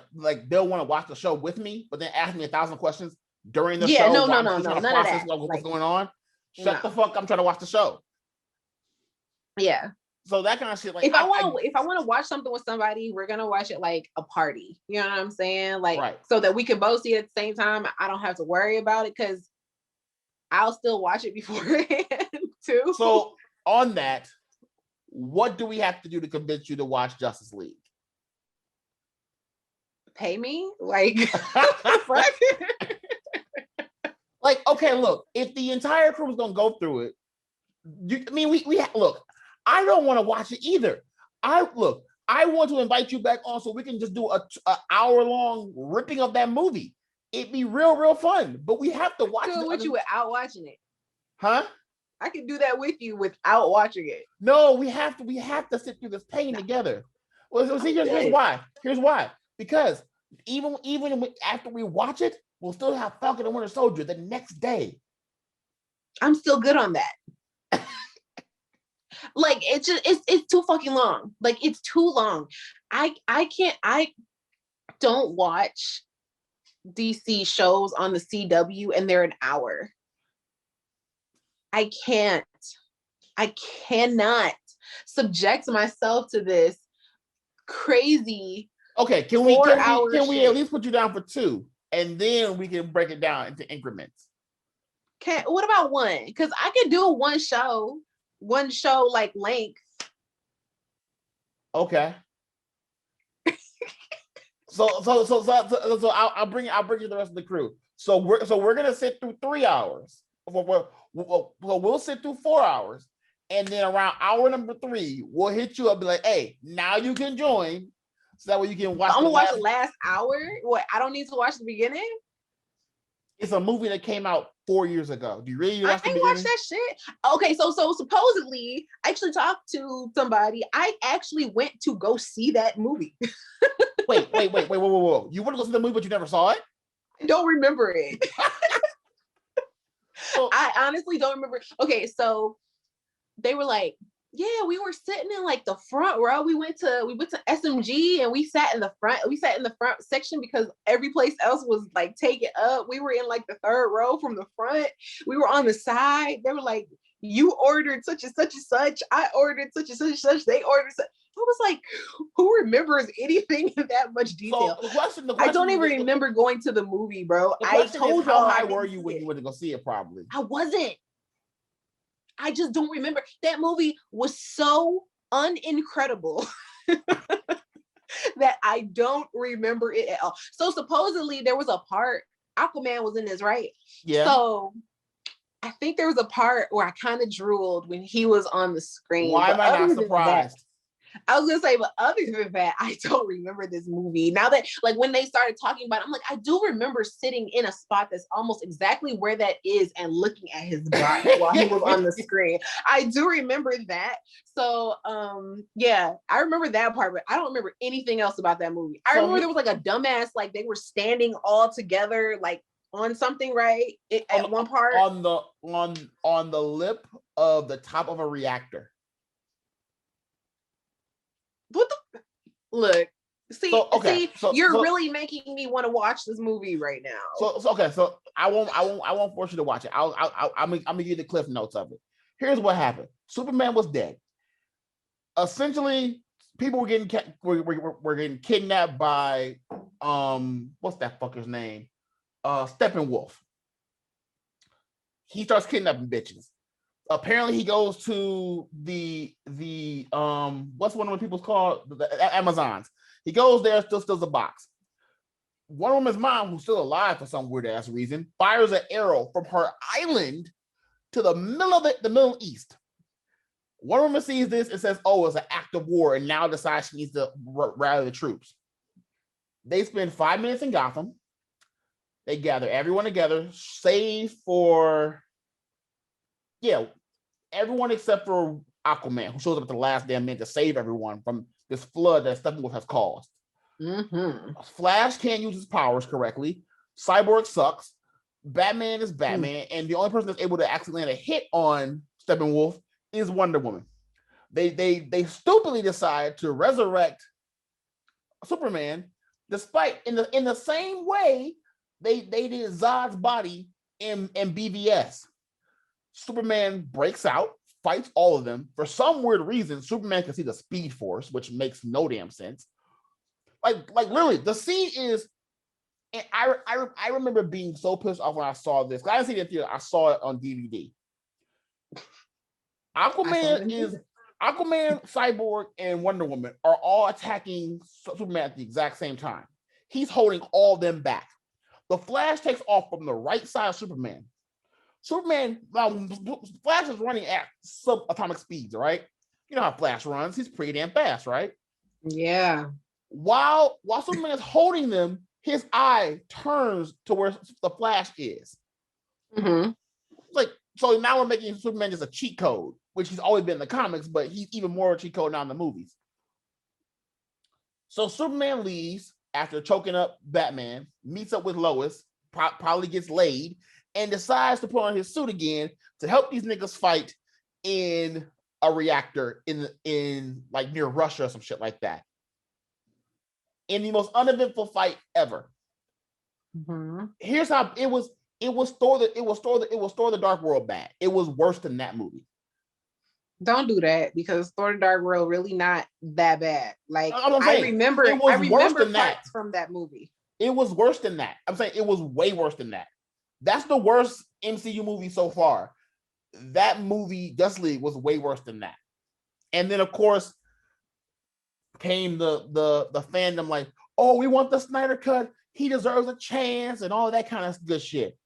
they'll want to watch the show with me, but then ask me 1,000 questions during the show. No, none of that. What's going on? Shut the fuck up! I'm trying to watch the show. Yeah. So that kind of shit. If I want to watch something with somebody, we're gonna watch it a party. You know what I'm saying? So that we can both see it at the same time. I don't have to worry about it because I'll still watch it beforehand too. So on that, what do we have to do to convince you to watch Justice League? Pay me? Okay, look, if the entire crew is gonna go through it, look, I don't want to watch it either. I want to invite you back on so we can just do a hour-long ripping of that movie. It'd be real fun, but we have to watch it with you without watching it. Huh? I can do that with you without watching it. No, we have to sit through this pain together. Well, see, here's why. Here's why. because even after we watch it, we'll still have Falcon and Winter Soldier the next day. I'm still good on that. Like it's too fucking long. Like it's too long. I don't watch DC shows on the CW and they're an hour. I cannot subject myself to this crazy. Okay, can we at least put you down for 2 and then we can break it down into increments? What about 1? Because I can do one show like length. Okay. So I'll bring you the rest of the crew. So we're gonna sit through 3 hours. We'll sit through 4 hours, and then around hour number 3, we'll hit you up and be like, hey, now you can join. So that way you can watch. I'm gonna watch the last hour. What? I don't need to watch the beginning. It's a movie that came out 4 years ago. Do you really watch the beginning? I ain't watched that shit. Okay, so supposedly, I actually talked to somebody. I actually went to go see that movie. Wait. Whoa. You want to go see the movie, but you never saw it? I don't remember it. I honestly don't remember. Okay, so they were like, yeah, we were sitting in like the front row. We went to SMG and we sat in the front section because every place else was like taken up. We were in like the 3rd row from the front. We were on the side. They were like, you ordered such and such and such. I ordered such and such and such. They ordered such. I was like, who remembers anything in that much detail? So the question I don't even remember going to the movie, bro. I told you how high were you when you went to go see it? Probably. I wasn't. I just don't remember. That movie was so unincredible that I don't remember it at all. So supposedly there was a part, Aquaman was in this, right? Yeah. So I think there was a part where I kind of drooled when he was on the screen. Why am I not surprised? I was gonna say, but other than that, I don't remember this movie. Now that, like, when they started talking about it, I'm like, I do remember sitting in a spot that's almost exactly where that is and looking at his body while he was on the screen. I do remember that. So, yeah, I remember that part, but I don't remember anything else about that movie. I remember there was like a dumbass, like they were standing all together, like on something, right? At one part on the lip of the top of a reactor. What the look? You're really making me want to watch this movie right now. So I won't force you to watch it. I'm gonna give you the cliff notes of it. Here's what happened: Superman was dead. Essentially, people were getting kidnapped by what's that fucker's name? Steppenwolf. He starts kidnapping bitches. Apparently he goes to the what's one of the people's called? The Amazons. He goes there, still steals a box. One woman's mom, who's still alive for some weird ass reason, fires an arrow from her island to the middle of the Middle East. One woman sees this and says, oh, it's an act of war, and now decides she needs to rally the troops. They spend 5 minutes in Gotham. They gather everyone together, save for everyone except for Aquaman, who shows up at the last damn minute to save everyone from this flood that Steppenwolf has caused. Mm-hmm. Flash can't use his powers correctly. Cyborg sucks. Batman is Batman, and the only person that's able to actually land a hit on Steppenwolf is Wonder Woman. They stupidly decide to resurrect Superman, despite in the same way they did Zod's body in BVS. Superman breaks out, fights all of them. For some weird reason, Superman can see the Speed Force, which makes no damn sense. Like literally, the scene is. And I remember being so pissed off when I saw this. I didn't see it in theater. I saw it on DVD. Aquaman, Cyborg, and Wonder Woman are all attacking Superman at the exact same time. He's holding all them back. The Flash takes off from the right side of Superman. Flash is running at subatomic speeds, right? You know how Flash runs. He's pretty damn fast, right? Yeah. While Superman is holding them, his eye turns to where the Flash is. Mm-hmm. So now we're making Superman just a cheat code, which he's always been in the comics, but he's even more a cheat code now in the movies. So Superman leaves. after choking up Batman, meets up with Lois, probably gets laid, and decides to put on his suit again to help these niggas fight in a reactor in like near Russia or some shit like that. In the most uneventful fight ever. Mm-hmm. Here's how it was. It was Thor the Dark World bad. It was worse than that movie. Don't do that, because Thor the Dark World really not that bad. Like I remember worse than parts from that movie. It was worse than that. I'm saying it was way worse than that. That's the worst MCU movie so far. That movie, Justice League, was way worse than that. And then of course came the fandom like, oh, we want the Snyder Cut. He deserves a chance and all that kind of good shit.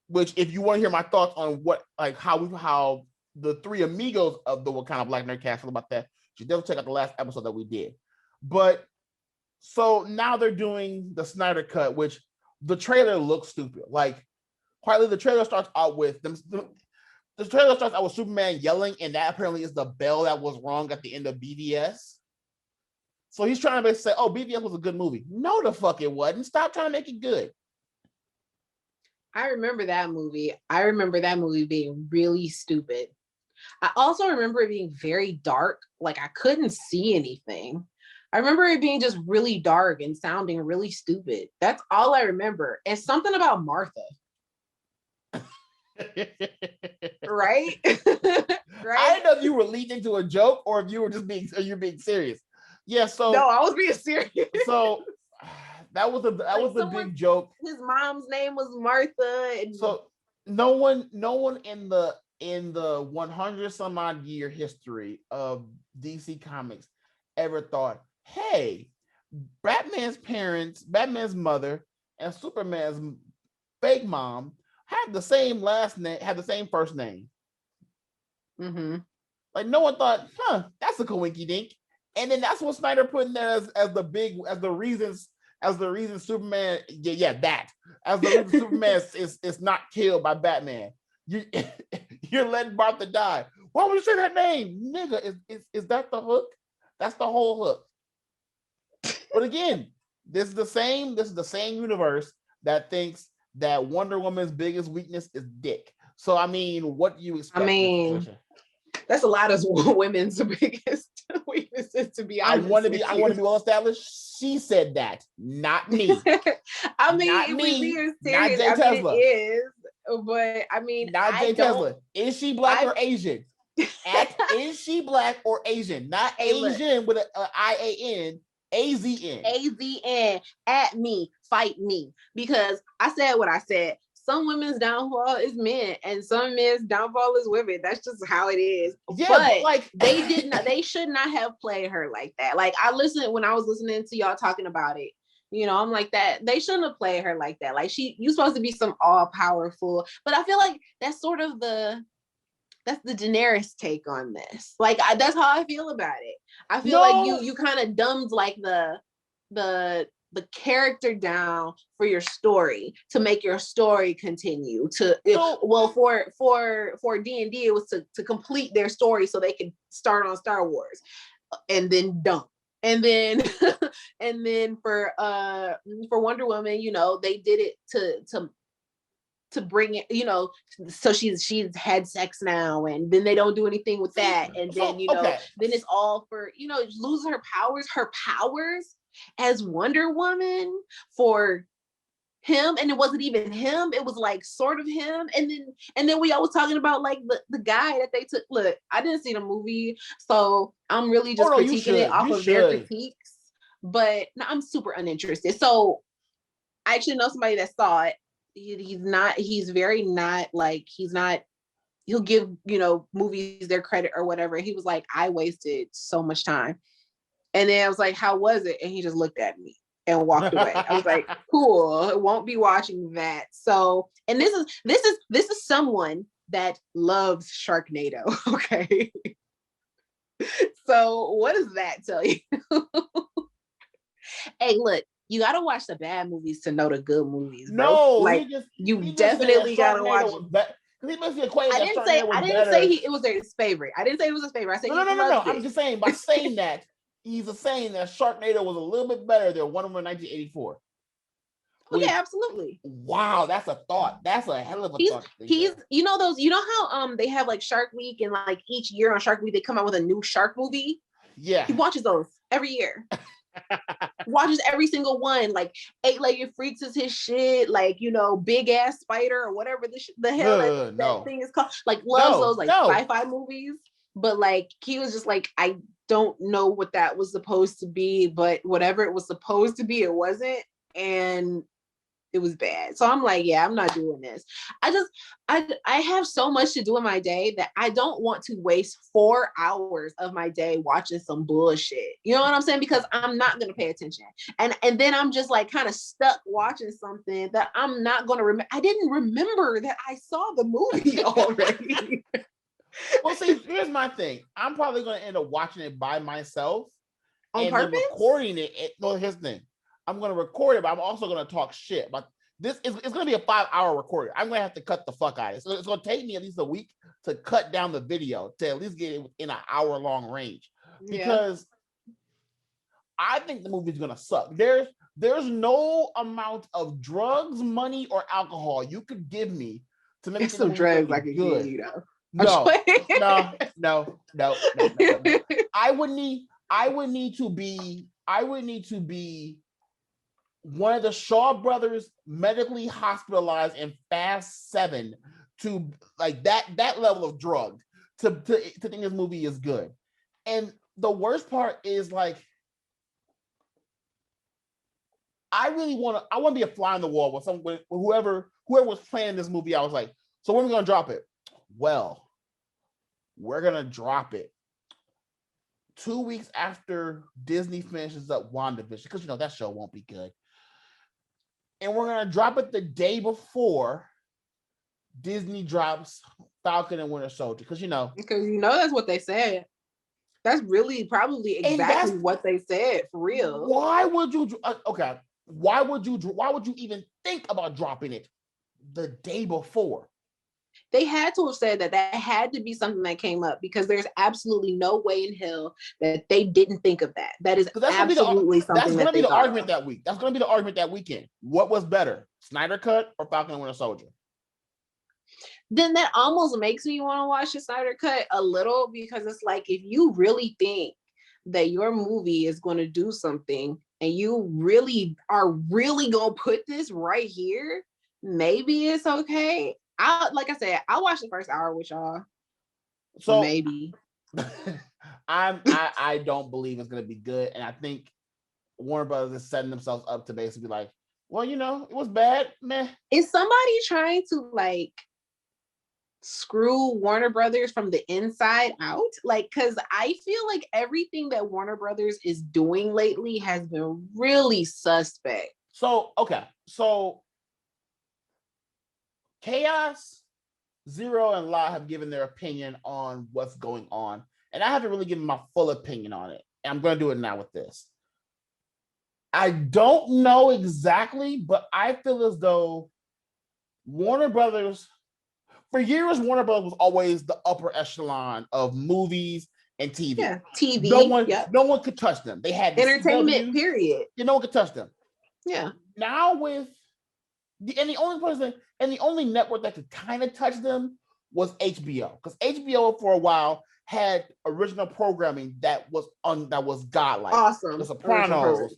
Which, if you want to hear my thoughts on what, like, how the three amigos of the Wakinda Black Nerd Cast feel about that, you should definitely check out the last episode that we did. But so now they're doing the Snyder Cut, which the trailer looks stupid. Like, quietly, the trailer starts out with them. The trailer starts out with Superman yelling, and that apparently is the bell that was wrong at the end of BVS. So he's trying to basically say, oh, BVS was a good movie. No, the fuck it wasn't. Stop trying to make it good. I remember that movie. I remember that movie being really stupid. I also remember it being very dark. Like, I couldn't see anything. I remember it being just really dark and sounding really stupid. That's all I remember. And something about Martha. Right? Right? I didn't know if you were leading into a joke or if you were just being serious. Yeah, so no, I was being serious. So that was a big joke. His mom's name was Martha, and so no one in the 100 some odd year history of DC Comics ever thought, hey, Batman's parents, Batman's mother, and Superman's fake mom have the same last name, have the same first name. Mm-hmm. Like, no one thought, that's a coinky dink. And then that's what Snyder put in there as the reason Superman, as the reason Superman is not killed by Batman. You're letting Martha die. Why would you say that name, nigga? Is that the hook? That's the whole hook. But again, this is the same universe that thinks that Wonder Woman's biggest weakness is dick. So I mean, what do you expect? I mean, that's a lot of women's biggest weaknesses, to be honest. I want to be well established. She said that, not me. I mean, if we being serious, not JayTezla. It is, but I mean, not JayTezla. Is she black or Asian? Is she black or Asian? Not Asian with a IAN. AZN. AZN. At me, fight me. Because I said what I said. Some women's downfall is men, and some men's downfall is women. That's just how it is. Yeah, but like they should not have played her like that. Like, when I was listening to y'all talking about it, you know, I'm like, that they shouldn't have played her like that. Like, you supposed to be some all powerful, but I feel like that's sort of that's the Daenerys take on this. Like, that's how I feel about it. I feel like you kind of dumbed like the character down for your story to make your story continue for D&D, it was to complete their story so they could start on Star Wars and then dump. And then and then for Wonder Woman, you know, they did it to bring it, you know, so she's had sex now, and then they don't do anything with that, and then then it's all for, you know, losing her powers as Wonder Woman for him, and it wasn't even him, it was like sort of him, and then we always talking about like the guy that they took. Look, I didn't see the movie, so I'm really just critiquing it off of their critiques, but no, I'm super uninterested. So I actually know somebody that saw it. He'll give, you know, movies their credit or whatever. He was like, I wasted so much time. And then I was like, how was it? And he just looked at me and walked away. I was like, cool, won't be watching that. So, and this is someone that loves Sharknado. Okay. So what does that tell you? Hey, look, you gotta watch the bad movies to know the good movies. Bro. No, like you definitely gotta watch. He must be acquainted. I didn't say it was his favorite. I didn't say it was his favorite. I said no. I'm just saying, by saying that, he's saying that Sharknado was a little bit better than Wonder Woman 1984. Oh yeah, absolutely. Wow, that's a thought. That's a hell of a thought. He's you know how they have like Shark Week, and like each year on Shark Week they come out with a new shark movie. Yeah, he watches those every year. Watches every single one. Like 8-Legged Freaks is his shit. Like, you know, Big Ass Spider or whatever the hell that thing is called. Like loves those like sci-fi movies. But like he was just like, I don't know what that was supposed to be, but whatever it was supposed to be, it wasn't. And it was bad. So I'm like, yeah, I'm not doing this. I have so much to do in my day that I don't want to waste 4 hours of my day watching some bullshit. You know what I'm saying? Because I'm not going to pay attention. And then I'm just like kind of stuck watching something that I'm not going to remember. I didn't remember that I saw the movie already. Well, see, here's my thing. I'm probably going to end up watching it by myself on purpose? Then recording it. No, here's the thing. I'm going to record it, but I'm also going to talk shit. But it's going to be a 5-hour recording. I'm going to have to cut the fuck out of it. So it's going to take me at least a week to cut down the video to at least get it in an hour-long range. Because I think the movie's going to suck. There's no amount of drugs, money, or alcohol you could give me to make some drugs I could give you, though. No. I would need to be one of the Shaw brothers medically hospitalized in Fast 7 to like that level of drug to think this movie is good. And the worst part is like I want to be a fly on the wall with whoever was planning this movie. I was like, so when are we gonna drop it? Well, we're gonna drop it 2 weeks after Disney finishes up WandaVision, because that show won't be good. And we're gonna drop it the day before Disney drops Falcon and Winter Soldier, because that's what they said. That's really probably exactly what they said for real. Why would you? Okay, why would you even think about dropping it the day before? They had to have said that had to be something that came up, because there's absolutely no way in hell that they didn't think of that. That is absolutely something that's going to be the argument that week. That's going to be the argument that weekend. What was better, Snyder Cut or Falcon and Winter Soldier? Then that almost makes me want to watch the Snyder Cut a little, because it's like, if you really think that your movie is going to do something and you really are really going to put this right here, maybe it's okay. Like I said, I'll watch the first hour with y'all. So maybe. I don't believe it's gonna be good, and I think Warner Brothers is setting themselves up to basically be like, well, it was bad, meh. Is somebody trying to like screw Warner Brothers from the inside out? Like, because I feel like everything that Warner Brothers is doing lately has been really suspect. So Chaos, Zero, and La have given their opinion on what's going on, and I haven't really given my full opinion on it. And I'm going to do it now with this. I don't know exactly, but I feel as though Warner Brothers, for years, Warner Brothers was always the upper echelon of movies and TV. Yeah, TV. No one could touch them. They had entertainment, period. No one could touch them. Yeah. Now the only network that could kind of touch them was HBO, because HBO for a while had original programming that was godlike. Awesome. The Sopranos,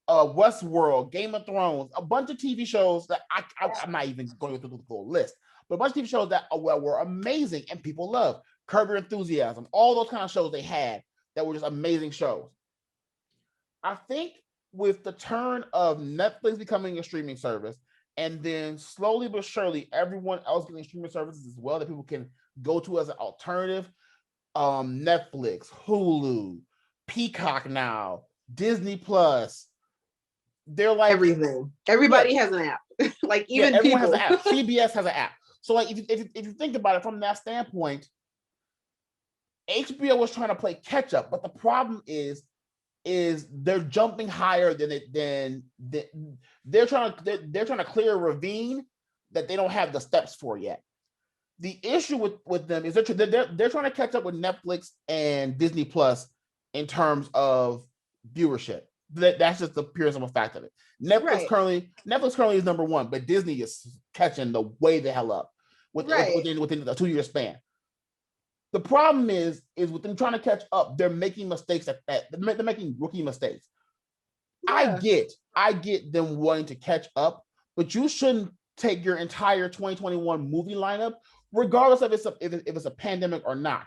Westworld, Game of Thrones, a bunch of TV shows that I'm not even going through the full list, but a bunch of TV shows that were amazing and people loved. Curb Your Enthusiasm, all those kind of shows they had that were just amazing shows. I think with the turn of Netflix becoming a streaming service, and then slowly but surely everyone else getting streaming services as well that people can go to as an alternative, Netflix, Hulu, Peacock now, Disney Plus, they're like everything. Everybody has an app. Like even everyone has an app. CBS has an app. So like if you think about it from that standpoint, HBO was trying to play catch up, but the problem is they're jumping higher than they're trying to clear a ravine that they don't have the steps for yet. the issue with them is they're trying to catch up with Netflix and Disney Plus in terms of viewership. That's just the pure simple fact of it. Netflix currently is number one, but Disney is catching the way the hell up within a 2-year span. The problem is with them trying to catch up, they're making mistakes they're making rookie mistakes. Yeah. I get them wanting to catch up, but you shouldn't take your entire 2021 movie lineup, regardless of if it's a pandemic or not,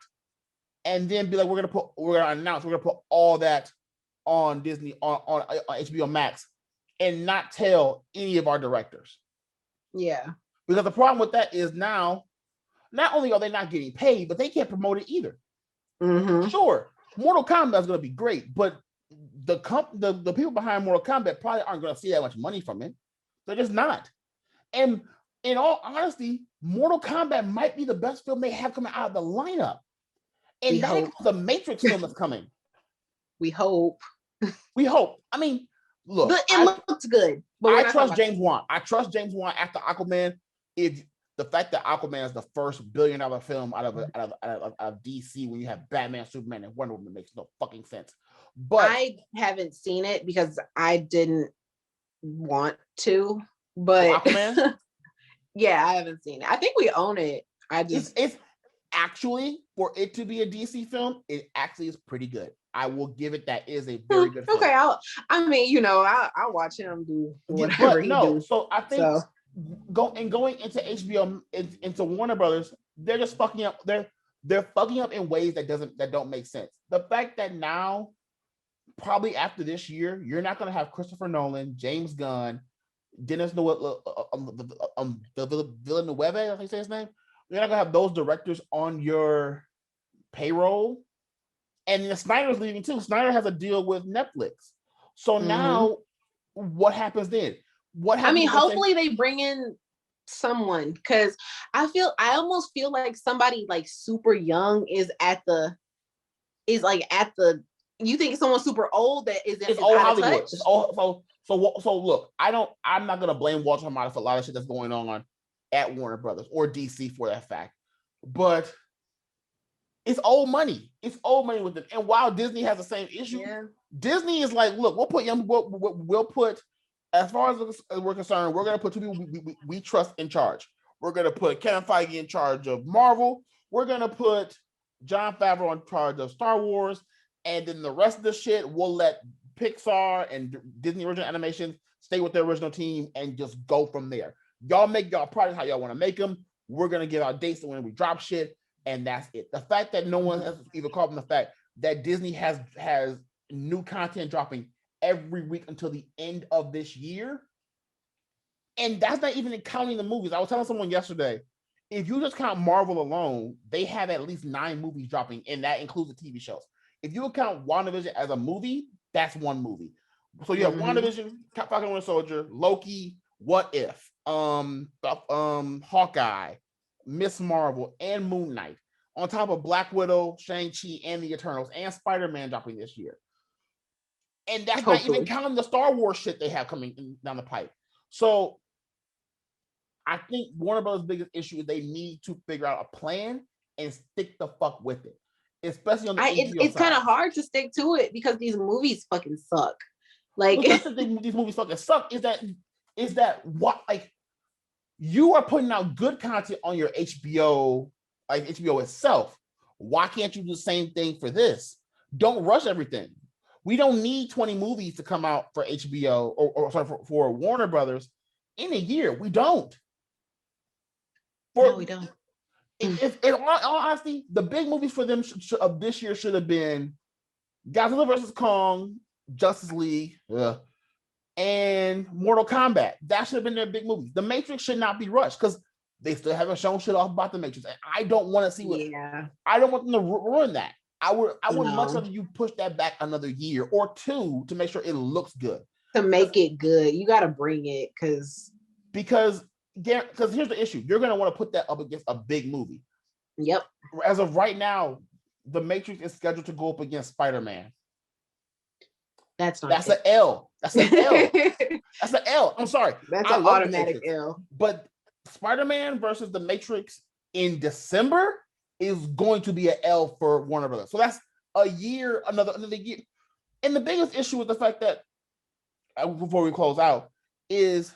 and then be like, we're gonna put all that on Disney on HBO Max and not tell any of our directors. Yeah. Because the problem with that is now, not only are they not getting paid, but they can't promote it either. Mm-hmm. Sure, Mortal Kombat is going to be great, but the people behind Mortal Kombat probably aren't going to see that much money from it. They're just not. And in all honesty, Mortal Kombat might be the best film they have coming out of the lineup. And that includes the Matrix film that's coming. We hope. I mean, look, but it looks good. But I trust James Wan. I trust James Wan after Aquaman. If the fact that Aquaman is the first $1 billion film out of DC, when you have Batman, Superman, and Wonder Woman, makes no fucking sense. But I haven't seen it because I didn't want to. But Aquaman, yeah, I haven't seen it. I think we own it. It's actually, for it to be a DC film, it actually is pretty good. I will give it that. It is a very good film. Okay, I'll watch him do whatever he does. So I think going into HBO, into Warner Brothers, they're just fucking up. They're fucking up in ways that don't make sense. The fact that now, probably after this year, you're not going to have Christopher Nolan, James Gunn, Dennis Villeneuve, I think you say his name. You're not going to have those directors on your payroll. And the Snyder's leaving too. Snyder has a deal with Netflix. So now, what happens then? Hopefully they bring in someone, because I almost feel like somebody like super young is at the. You think someone super old that is old Hollywood. It's old, so look, I'm not gonna blame Walter Hamada for a lot of shit that's going on at Warner Brothers or DC for that fact, but it's old money. It's old money with it. And while Disney has the same issue, Disney is like, look, we'll put, as far as we're concerned, we're gonna put two people we trust in charge. We're gonna put Kevin Feige in charge of Marvel. We're gonna put Jon Favreau in charge of Star Wars, and then the rest of the shit we'll let Pixar and Disney original animation stay with their original team and just go from there. Y'all make y'all products how y'all want to make them. We're gonna give our dates when we drop shit, and that's it. The fact that no one has even called them the fact that Disney has new content dropping every week until the end of this year, and that's not even counting the movies. I was telling someone yesterday, if you just count Marvel alone, they have at least 9 movies dropping, and that includes the TV shows. If you count WandaVision as a movie, that's one movie. So you have WandaVision, Falcon and Winter Soldier, Loki, What If, Hawkeye, Miss Marvel, and Moon Knight, on top of Black Widow, Shang-Chi, and the Eternals, and Spider-Man dropping this year. And that's not even counting the Star Wars shit they have coming down the pipe. So I think Warner Brothers' biggest issue is they need to figure out a plan and stick the fuck with it. Especially on the it's kind of hard to stick to it because these movies fucking suck. Like, that's the thing, these movies fucking suck is that what, like, you are putting out good content on your HBO, like HBO itself. Why can't you do the same thing for this? Don't rush everything. We don't need 20 movies to come out for HBO for Warner Brothers in a year. We don't. No, we don't. In all honesty, the big movies for them of this year should have been Godzilla vs. Kong, Justice League, and Mortal Kombat. That should have been their big movies. The Matrix should not be rushed because they still haven't shown shit off about the Matrix. And I don't want to see what. Yeah. I don't want them to ruin that. I would much rather you push that back another year or two to make sure it looks good. To make it good, you got to bring it because here's the issue. You're going to want to put that up against a big movie. Yep. As of right now, The Matrix is scheduled to go up against Spider-Man. That's an L. That's an L. That's an L. I'm sorry. That's an automatic L. But Spider-Man versus The Matrix in December is going to be an L for Warner Brothers. So that's a year, another year. And the biggest issue with the fact that, before we close out, is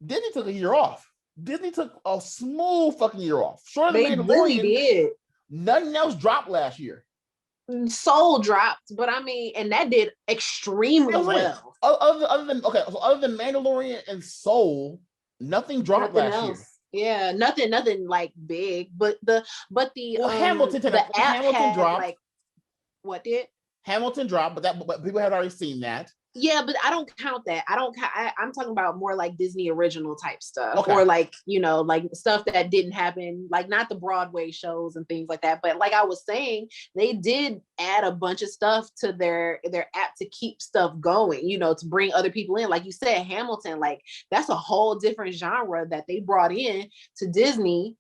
Disney took a year off. Disney took a smooth fucking year off. Short of the Mandalorian, really did. Nothing else dropped last year. Soul dropped, but I mean, and that did extremely well. Other than Mandalorian and Soul, nothing dropped last year. Yeah, nothing like big. But the Hamilton the app had dropped. Like, what did? Hamilton dropped, but people had already seen that. Yeah, but I don't count that. I'm talking about more like Disney original type stuff, or like, like stuff that didn't happen, like not the Broadway shows and things like that. But like I was saying, they did add a bunch of stuff to their app to keep stuff going, to bring other people in. Like you said, Hamilton, like that's a whole different genre that they brought in to Disney.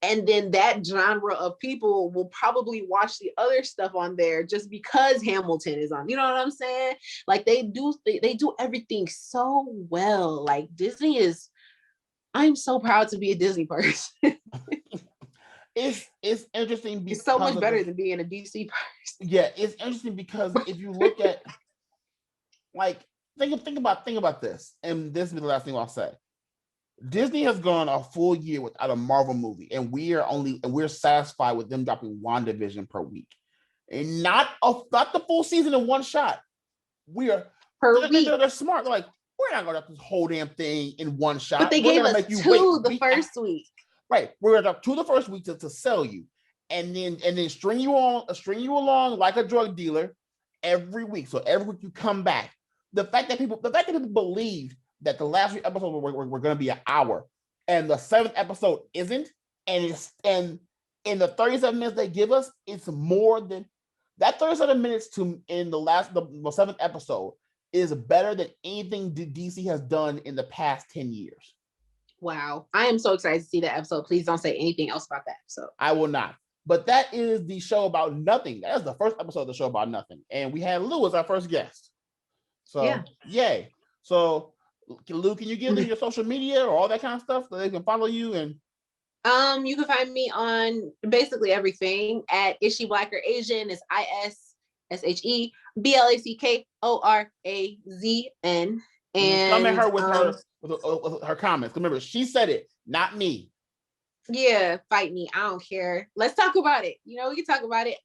And then that genre of people will probably watch the other stuff on there just because Hamilton is on. You know what I'm saying? Like they do everything so well. Like Disney is, I'm so proud to be a Disney person. It's interesting because it's so much better than being a DC person. Yeah, it's interesting because if you look at, like, think about this, and this will be the last thing I'll say. Disney has gone a full year without a Marvel movie, and we're satisfied with them dropping WandaVision per week, and not the full season in one shot. They're smart. They're like, we're not going to do this whole damn thing in one shot. But they gave us two the first week. Right, we're going to two the first week to sell you, and then string you along like a drug dealer every week. So every week you come back. The fact that people believe that the last 3 episodes were going to be an hour, and the 7th episode isn't, and in the 37 minutes they give us, it's more than that. 37 minutes in the 7th episode is better than anything DC has done in the past 10 years. Wow, I am so excited to see that episode. Please don't say anything else about that episode. I will not. But that is the show about nothing. That is the first episode of the show about nothing, and we had Lou as our first guest. So yeah. Yay! So. Lou, can you give them your social media or all that kind of stuff so they can follow you? And you can find me on basically everything at Is She Black or Asian? It's ISSHEBLACKORAZN. And come at her with her comments. Remember, she said it, not me. Yeah, fight me. I don't care. Let's talk about it. We can talk about it.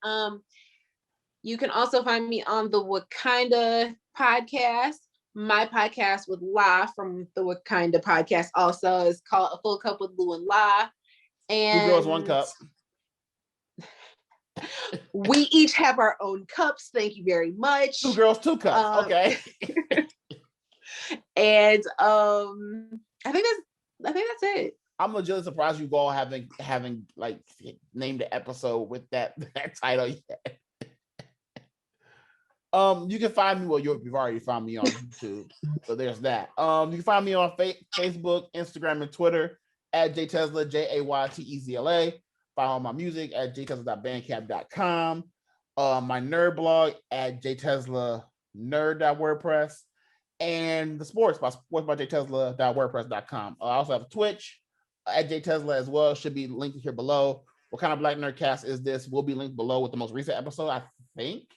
You can also find me on the Wakinda podcast. My podcast with La from the Wakinda podcast also is called A Full Cup with Lou and La. And 2 girls, 1 cup. We each have our own cups. Thank you very much. 2 girls, 2 cups. Okay. And I think that's it. I'm legitimately surprised you all having like named the episode with that title yet. You can find me. Well, you've already found me on YouTube, so there's that. You can find me on Facebook, Instagram, and Twitter at JayTezla, JayTezla. Follow my music at JayTezla.bandcamp.com. My nerd blog at JayTezlaNerd.wordpress, and the sports by JayTezla.wordpress.com. I also have a Twitch at JayTezla as well. Should be linked here below. What kind of Black Nerdcast is this? Will be linked below with the most recent episode, I think.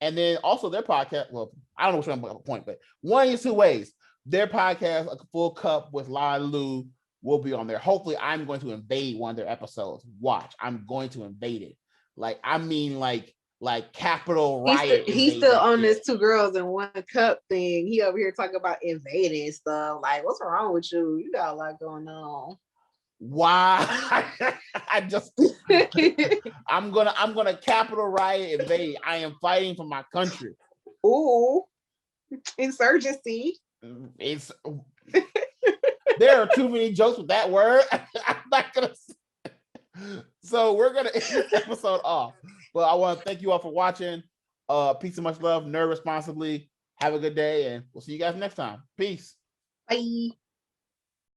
And then also their podcast. Well, I don't know which one I'm going to point, but one of these 2 ways. Their podcast, A Full Cup with La and Lou, will be on there. Hopefully, I'm going to invade one of their episodes. Watch, I'm going to invade it. Like Capitol Riot. He's still on this 2 girls and 1 cup thing. He over here talking about invading stuff. Like, what's wrong with you? You got a lot going on. Why? I'm gonna Capitol Riot invade. I am fighting for my country. Ooh, insurgency. There are too many jokes with that word. I'm not gonna. So we're gonna end this episode off. But I want to thank you all for watching. Peace and much love. Nerd responsibly. Have a good day, and we'll see you guys next time. Peace. Bye.